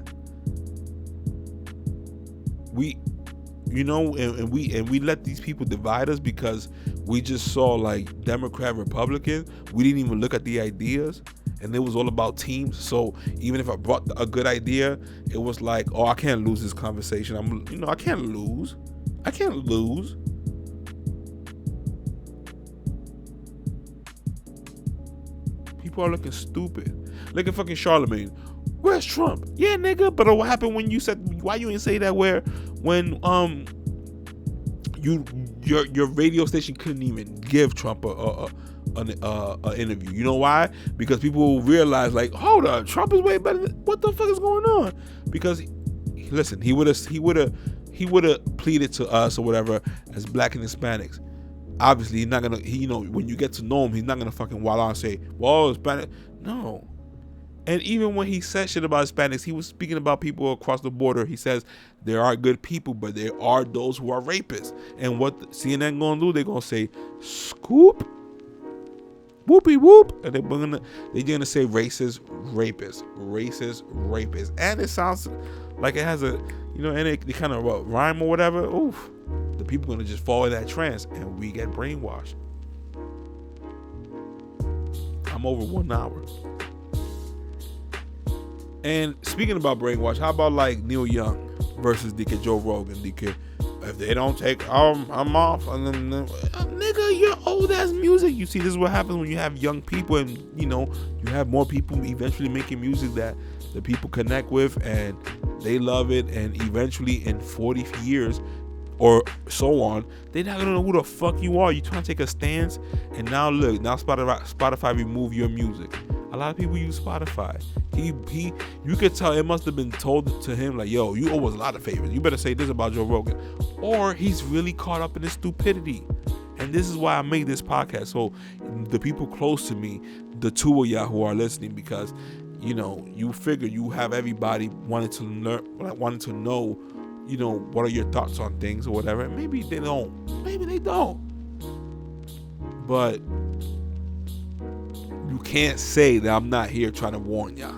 And we let these people divide us because we just saw like Democrat, Republican. We didn't even look at the ideas, and it was all about teams. So even if I brought a good idea, it was like, oh, I can't lose this conversation. I can't lose. People are looking stupid. Look at fucking Charlemagne. Where's Trump? Yeah, nigga. But what happened when you said, why you didn't say that when your radio station couldn't even give Trump an interview? You know why? Because people realize, like, hold on, Trump is way better. What the fuck is going on? Because listen, he would have pleaded to us or whatever as Black and Hispanics. Obviously, he's not gonna. When you get to know him, he's not gonna fucking wild out and say, "Well, Hispanic." No. And even when he said shit about Hispanics, he was speaking about people across the border. He says there are good people, but there are those who are rapists. And what CNN gonna do? They're gonna say, "Scoop, whoopee whoop," and they're gonna say racist rapist, and it sounds like it has a, and they kind of rhyme or whatever. Oof, the people gonna just fall in that trance, and we get brainwashed. I'm over 1 hour. And speaking about brainwash, how about like Neil Young versus DK Joe Rogan? DK, if they don't take, I'm off. And then, nigga, your old ass music. You see, this is what happens when you have young people, and you have more people eventually making music that the people connect with and they love it. And eventually, in 40 years or so on, they're not gonna know who the fuck you are. You trying to take a stance, and now look, Spotify remove your music. A lot of people use Spotify. You could tell it must have been told to him like, yo, you owe us a lot of favors. You better say this about Joe Rogan. Or he's really caught up in his stupidity. And this is why I made this podcast. So the people close to me, the two of y'all who are listening, because you figure you have everybody wanting to know, what are your thoughts on things or whatever. And maybe they don't. But you can't say that I'm not here trying to warn y'all.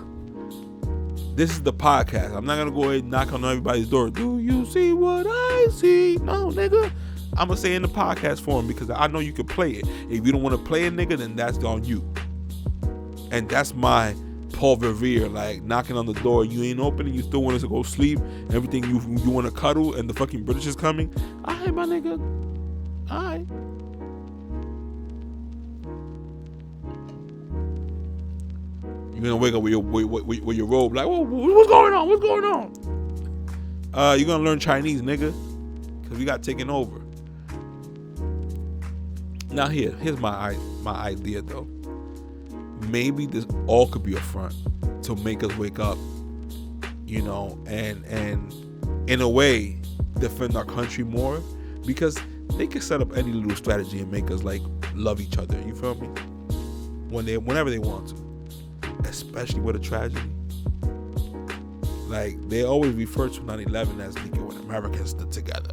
This is the podcast. I'm not gonna go ahead and knock on everybody's door. Do you see what I see? No, nigga. I'm gonna say in the podcast form because I know you can play it. If you don't want to play it, nigga, then that's on you. And that's my Paul Revere, like knocking on the door. You ain't opening. You still want us to go sleep. Everything you want to cuddle, and the fucking British is coming. Alright, my nigga. Alright. You're gonna wake up with your robe like, whoa, what's going on? What's going on? You're gonna learn Chinese, nigga, because we got taken over. Now here's my idea though. Maybe this all could be a front to make us wake up, and in a way defend our country more, because they can set up any little strategy and make us like love each other. You feel me? Whenever they want to. Especially with a tragedy. Like, they always refer to 9/11 as when Americans stood together.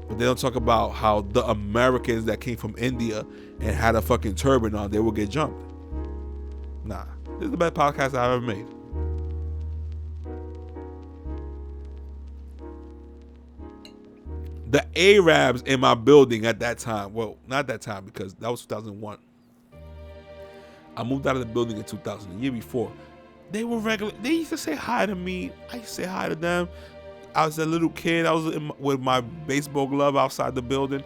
But they don't talk about how the Americans that came from India and had a fucking turban on, they will get jumped. Nah. This is the best podcast I've ever made. The Arabs in my building at that time, well, not that time because that was 2001. I moved out of the building in 2000, the year before. They were regular. They used to say hi to me. I used to say hi to them. I was a little kid. I was with my baseball glove outside the building.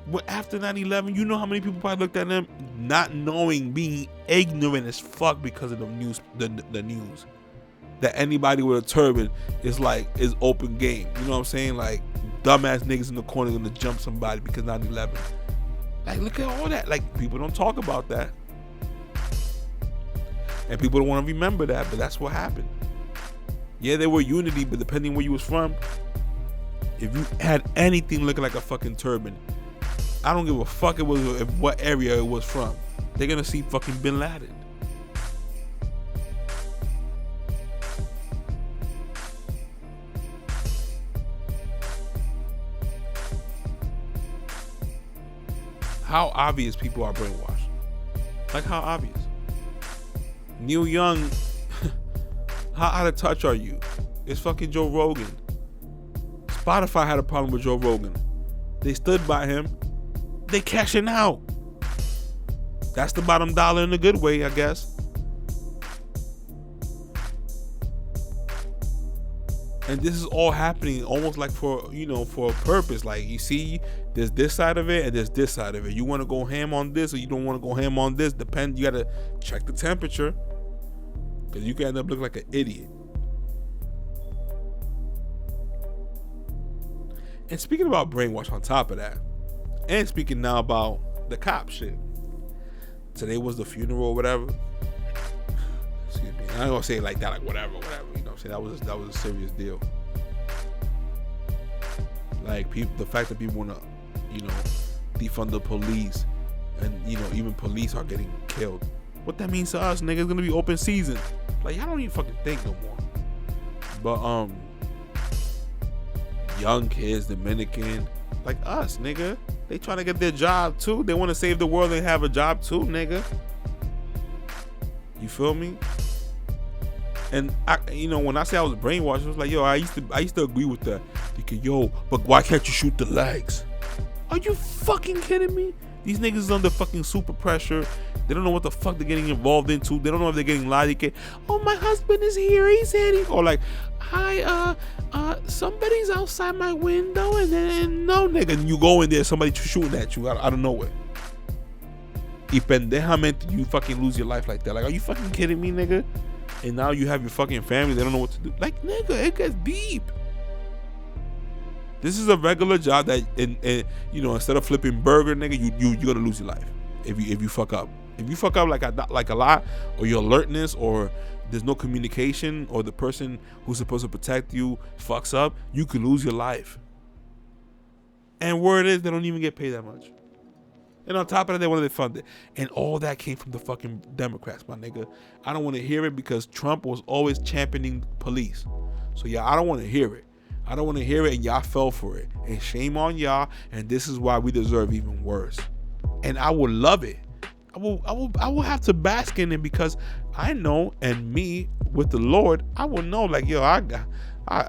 But after 9/11, you know how many people probably looked at them not knowing, being ignorant as fuck because of the news. The news that anybody with a turban is open game. You know what I'm saying? Like, dumbass niggas in the corner gonna jump somebody because 9/11. Like, look at all that. Like, people don't talk about that. And people don't want to remember that, but that's what happened. Yeah, there were unity, but depending where you was from, if you had anything looking like a fucking turban, I don't give a fuck what area it was from. They're gonna see fucking Bin Laden. How obvious people are brainwashed. Like, how obvious? Neil Young How out of touch are you? It's fucking Joe Rogan. Spotify had a problem with Joe Rogan. They stood by him. They cashing out. That's the bottom dollar in a good way, I guess. And this is all happening almost like for a purpose. Like, you see, there's this side of it and there's this side of it. You want to go ham on this or you don't want to go ham on this. You got to check the temperature, because you can end up looking like an idiot. And speaking about brainwash on top of that, and speaking now about the cop shit. Today was the funeral or whatever. Excuse me. I ain't gonna say it like that, like whatever. You know what I'm saying? That was a serious deal. Like, the fact that people wanna, defund the police, and even police are getting killed. What that means to us, nigga? It's gonna be open season. Like, y'all don't even fucking think no more. But young kids, Dominican, like us, nigga, they trying to get their job too. They want to save the world and have a job too, nigga. You feel me? And when I say I was brainwashed, it was like, yo, I used to agree with that. Because, yo, but why can't you shoot the legs? Are you fucking kidding me? These niggas is under fucking super pressure. They don't know what the fuck they're getting involved into. They don't know if they're getting lied. Oh, my husband is here. He's hitting. Or like, hi, somebody's outside my window. And then, no, nigga. And you go in there, somebody shooting at you out of nowhere. Y pendejamente, you fucking lose your life like that. Like, are you fucking kidding me, nigga? And now you have your fucking family. They don't know what to do. Like, nigga, it gets deep. This is a regular job that, instead of flipping burger, nigga, you're gonna lose your life if you fuck up. If you fuck up like a lot, or your alertness, or there's no communication, or the person who's supposed to protect you fucks up, you could lose your life. And word is, they don't even get paid that much. And on top of that, they wanted to fund it. And all that came from the fucking Democrats, my nigga. I don't want to hear it, because Trump was always championing police. So yeah, I don't want to hear it. I don't want to hear it, and y'all fell for it. And shame on y'all, and this is why we deserve even worse. And I would love it. I will have to bask in it, because I know, and me with the Lord, I will know, like, yo,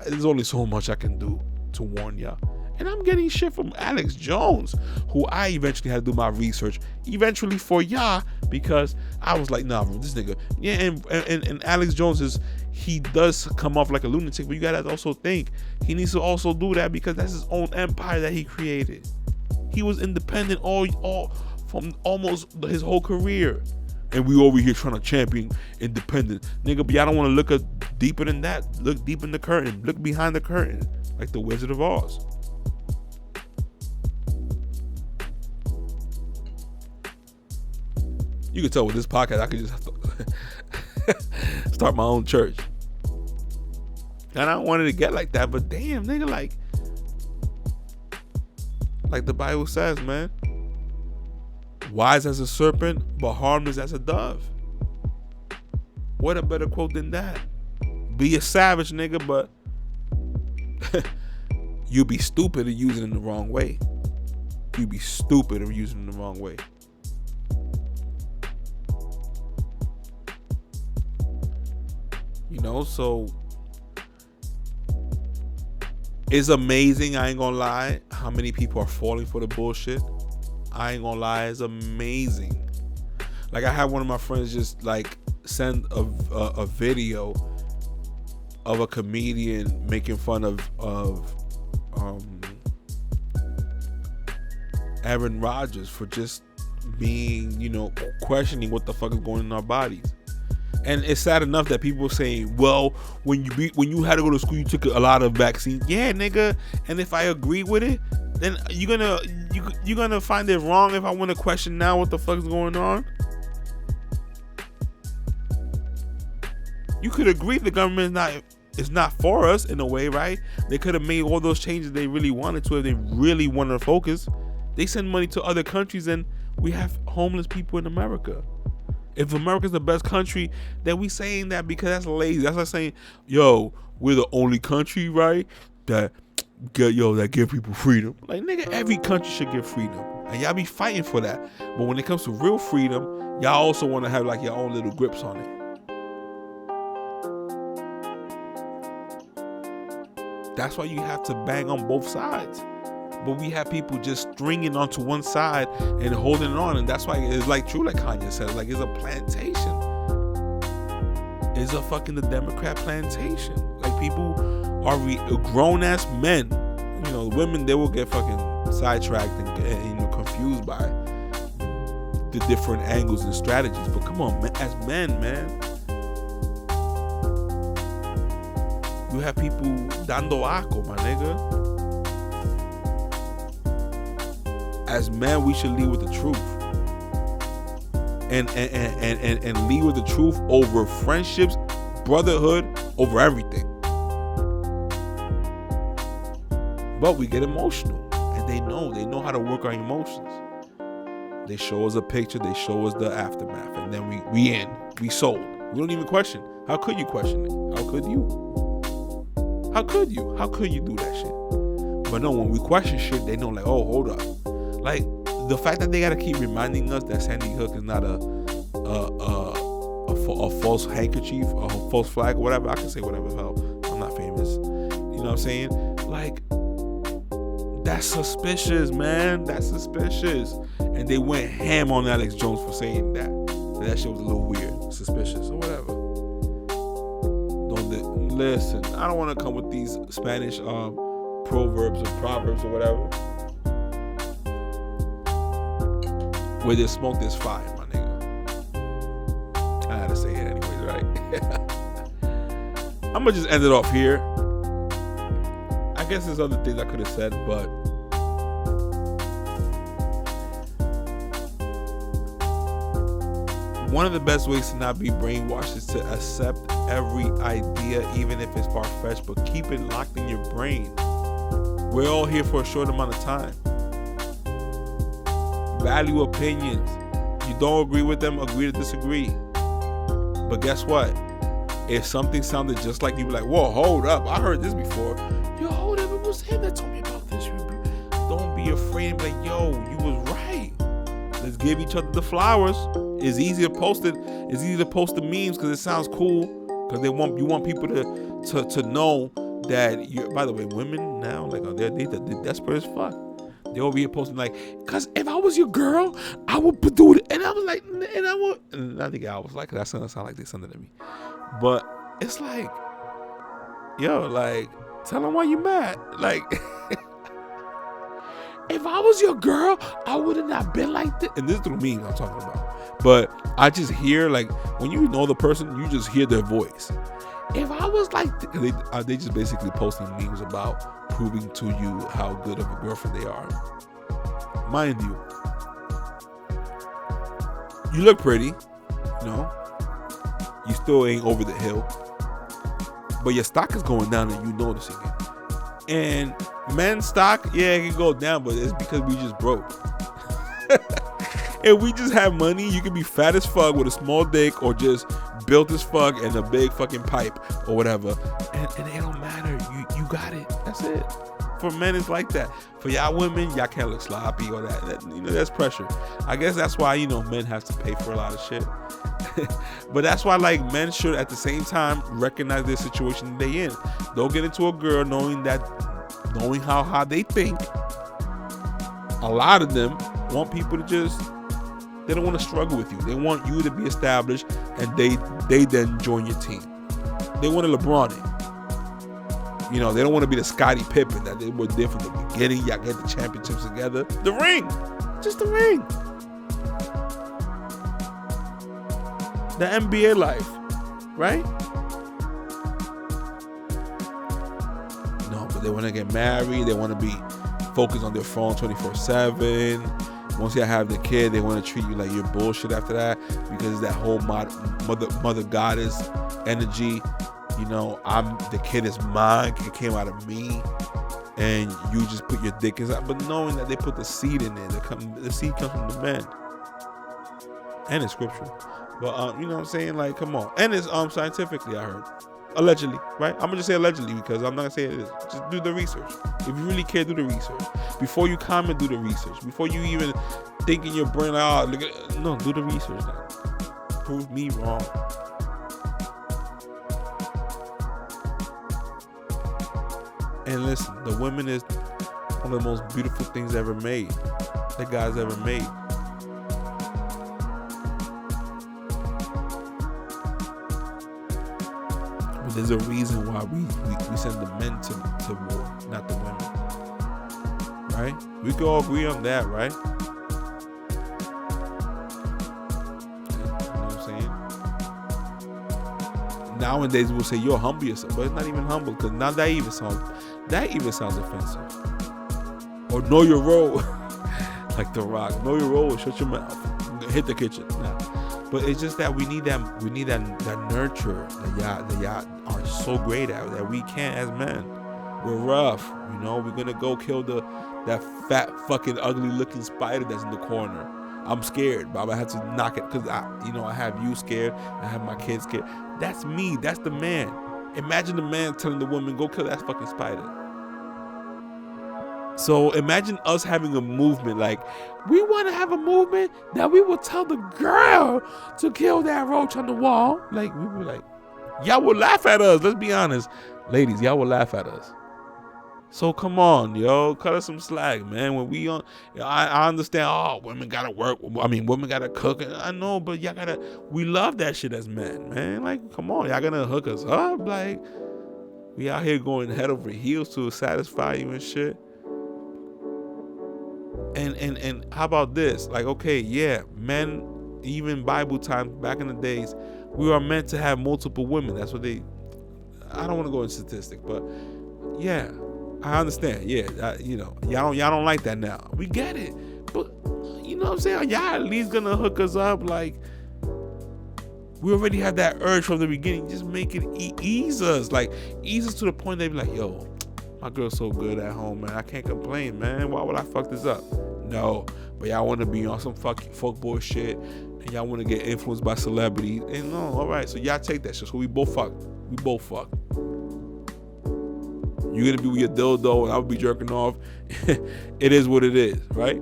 there's only so much I can do to warn y'all. And I'm getting shit from Alex Jones, who I eventually had to do my research, eventually for y'all, because I was like, nah, this nigga. Yeah, and Alex Jones he does come off like a lunatic, but you gotta also think he needs to also do that, because that's his own empire that he created. He was independent all from almost his whole career. And we over here trying to champion independent. Nigga, but y'all don't want to look deeper than that. Look deep in the curtain. Look behind the curtain. Like the Wizard of Oz. You can tell with this podcast, I could just start my own church. And I don't want it to get like that, but damn, nigga, like the Bible says, man. Wise as a serpent, but harmless as a dove. What a better quote than that? Be a savage, nigga, but you be stupid and using it in the wrong way. You be stupid or using it in the wrong way. So it's amazing, I ain't gonna lie, how many people are falling for the bullshit. I ain't gonna lie, it's amazing. Like, I had one of my friends just like send a video of a comedian making fun of Aaron Rodgers for just being, questioning what the fuck is going on in our bodies. And it's sad enough that people say, well, when you had to go to school, you took a lot of vaccines. Yeah, nigga. And if I agree with it, then you're gonna find it wrong if I want to question now what the fuck is going on. You could agree the government is not for us in a way, right? They could have made all those changes they really wanted to if they really wanted to focus. They send money to other countries, and we have homeless people in America. If America's the best country, then we saying that because that's lazy. That's like saying, yo, we're the only country, right, that give people freedom. Like, nigga, every country should give freedom. And y'all be fighting for that. But when it comes to real freedom, y'all also want to have like your own little grips on it. That's why you have to bang on both sides. But we have people just stringing onto one side and holding it on, and that's why it's like true, like Kanye said, like it's a plantation. It's a fucking the Democrat plantation. Like people are grown ass men. You know, women, they will get fucking sidetracked and confused by the different angles and strategies. But come on, as men, man, you have people dando aco, my nigga. As men, we should lead with the truth, and lead with the truth over friendships, brotherhood, over everything. But we get emotional, and they know how to work our emotions. They show us a picture, they show us the aftermath, and then we sold. We don't even question. How could you question it? How could you? How could you? How could you do that shit? But no, when we question shit, they know, like, oh, hold up. Like, the fact that they gotta keep reminding us that Sandy Hook is not a false handkerchief, a false flag, or whatever. I can say whatever the hell. I'm not famous. You know what I'm saying? Like, that's suspicious, man. That's suspicious. And they went ham on Alex Jones for saying that. That shit was a little weird, suspicious, or whatever. Listen, I don't want to come with these Spanish proverbs or whatever. Where there's smoke, there's fire, my nigga. I had to say it anyways, right? I'm gonna just end it off here. I guess there's other things I could have said, but one of the best ways to not be brainwashed is to accept every idea, even if it's far-fetched, but keep it locked in your brain. We're all here for a short amount of time. Value opinions. You don't agree with them, agree to disagree. But guess what? If something sounded just like you, be like, whoa, hold up, I heard this before. Yo, hold up, it was him that told me about this. Don't be afraid and be like, yo, you was right. Let's give each other the flowers. It's easy to post it. It's easy to post the memes because it sounds cool. Because you want people to know that you're. By the way, women now, like, they're desperate as fuck. They over here posting like, cause if I was your girl, I would do it. And I was like, and I think I was like, that's gonna sound like they sent it to me. But it's like, yo, like, tell them why you mad. Like, if I was your girl, I would have not been like this. And this is through me I'm talking about. But I just hear, like, when you know the person, you just hear their voice. If I was like, they just basically posting memes about proving to you how good of a girlfriend they are. Mind you, you look pretty, you know, you still ain't over the hill, but your stock is going down and you noticing it. And men's stock, yeah, it can go down, but it's because we just broke. If we just have money, you can be fat as fuck with a small dick, or just built as fuck and a big fucking pipe or whatever, and it don't matter. You got it. That's it. For men, it's like that. For y'all women, y'all can't look sloppy or that you know, that's pressure. I guess that's why, you know, men have to pay for a lot of shit. But that's why, like, men should at the same time recognize their situation they in. Don't get into a girl knowing how high they think. A lot of them want people to just, they don't want to struggle with you. They want you to be established, and they then join your team. They want to LeBron it. You know, they don't want to be the Scottie Pippen that they were there from the beginning. Y'all get the championships together. The ring. Just the ring. The NBA life. Right? No, but they want to get married. They want to be focused on their phone 24/7. Once you have the kid, they want to treat you like you're bullshit after that, because it's that whole mother goddess energy. You know, the kid is mine. It came out of me, and you just put your dick inside. But knowing that they put the seed in there, the seed comes from the men, and it's scriptural. But you know what I'm saying? Like, come on, and it's scientifically, I heard, allegedly, right? I'm gonna just say allegedly because I'm not gonna say it is. Just do the research. If you really care, do the research. Before you comment, do the research. Before you even think in your brain, like, oh, look at, no, do the research now. Prove me wrong. And listen, the women is one of the most beautiful things ever made, that God's ever made. But there's a reason why we send the men to war, not the women. Right? We can all agree on that, right? You know what I'm saying? Nowadays we'll say, yo, humble yourself, but it's not even humble, because now that even sounds offensive. Or know your role. Like The Rock, know your role, shut your mouth, hit the kitchen. Nah. But it's just that we need that nurture that y'all are so great at, that we can't as men. We're rough, you know. We're gonna go kill that fat fucking ugly looking spider that's in the corner. I'm scared, but I'm gonna have to knock it, because I have you scared, I have my kids scared. That's me, that's the man. Imagine the man telling the woman, go kill that fucking spider. So imagine us having a movement, like, we want to have a movement that we will tell the girl to kill that roach on the wall. Like, we were like, y'all will laugh at us. Let's be honest. Ladies, y'all will laugh at us. So come on, yo, cut us some slack, man. When we on, I understand, oh, women gotta work. I mean, women gotta cook. I know, but we love that shit as men, man. Like, come on, y'all gonna hook us up? Like, we out here going head over heels to satisfy you and shit. And how about this? Like, okay, yeah, men, even Bible times back in the days, we are meant to have multiple women. That's what I don't want to go into statistics, but yeah, I understand. Yeah, y'all don't like that now. We get it, but you know what I'm saying? Y'all at least gonna hook us up. Like, we already had that urge from the beginning. Just make it ease us to the point they be like, yo, my girl's so good at home, man. I can't complain, man. Why would I fuck this up? No, but y'all want to be on some fuck boy shit, and y'all want to get influenced by celebrities. And no, all right, so y'all take that shit. So we both fuck. You're gonna be with your dildo, and I'll be jerking off. It is what it is, right?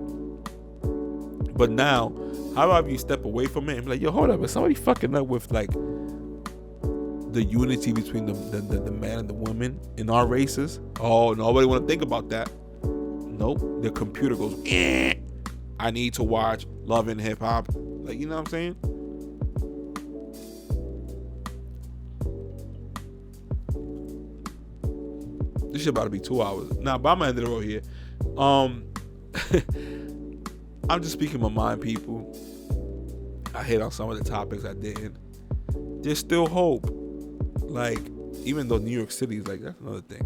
But now, how about you step away from it and be like, yo, hold up, is somebody fucking up with like the unity between the man and the woman in our races? Oh, nobody want to think about that. Nope. The computer goes, I need to watch Love and Hip Hop. Like, you know what I'm saying? This shit about to be 2 hours. Nah, but I'm gonna end it over here. I'm just speaking my mind, people. I hit on some of the topics I didn't. There's still hope. Like, even though New York City is like, that's another thing.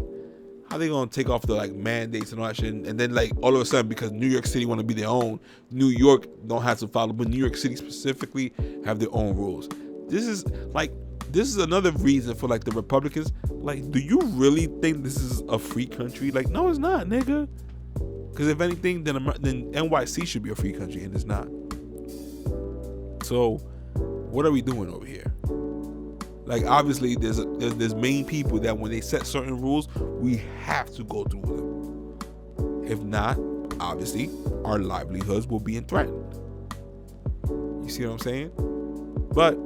How they gonna take off the like mandates and all that shit, and then like all of a sudden, because New York City want to be their own, New York don't have to follow, but New York City specifically have their own rules. This is another reason for like the Republicans. Like, do you really think this is a free country? Like, no, it's not, nigga. Because if anything, then NYC should be a free country, and it's not. So, what are we doing over here? Like, obviously, there's main people that when they set certain rules, we have to go through them. If not, obviously, our livelihoods will be threatened. You see what I'm saying? But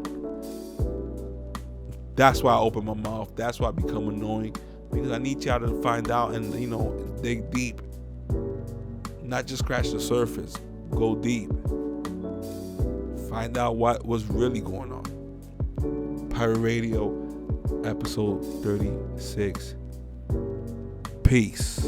that's why I open my mouth. That's why I become annoying, because I need y'all to find out and dig deep, not just scratch the surface. Go deep. Find out what was really going on. Pirate Radio, episode 36. Peace.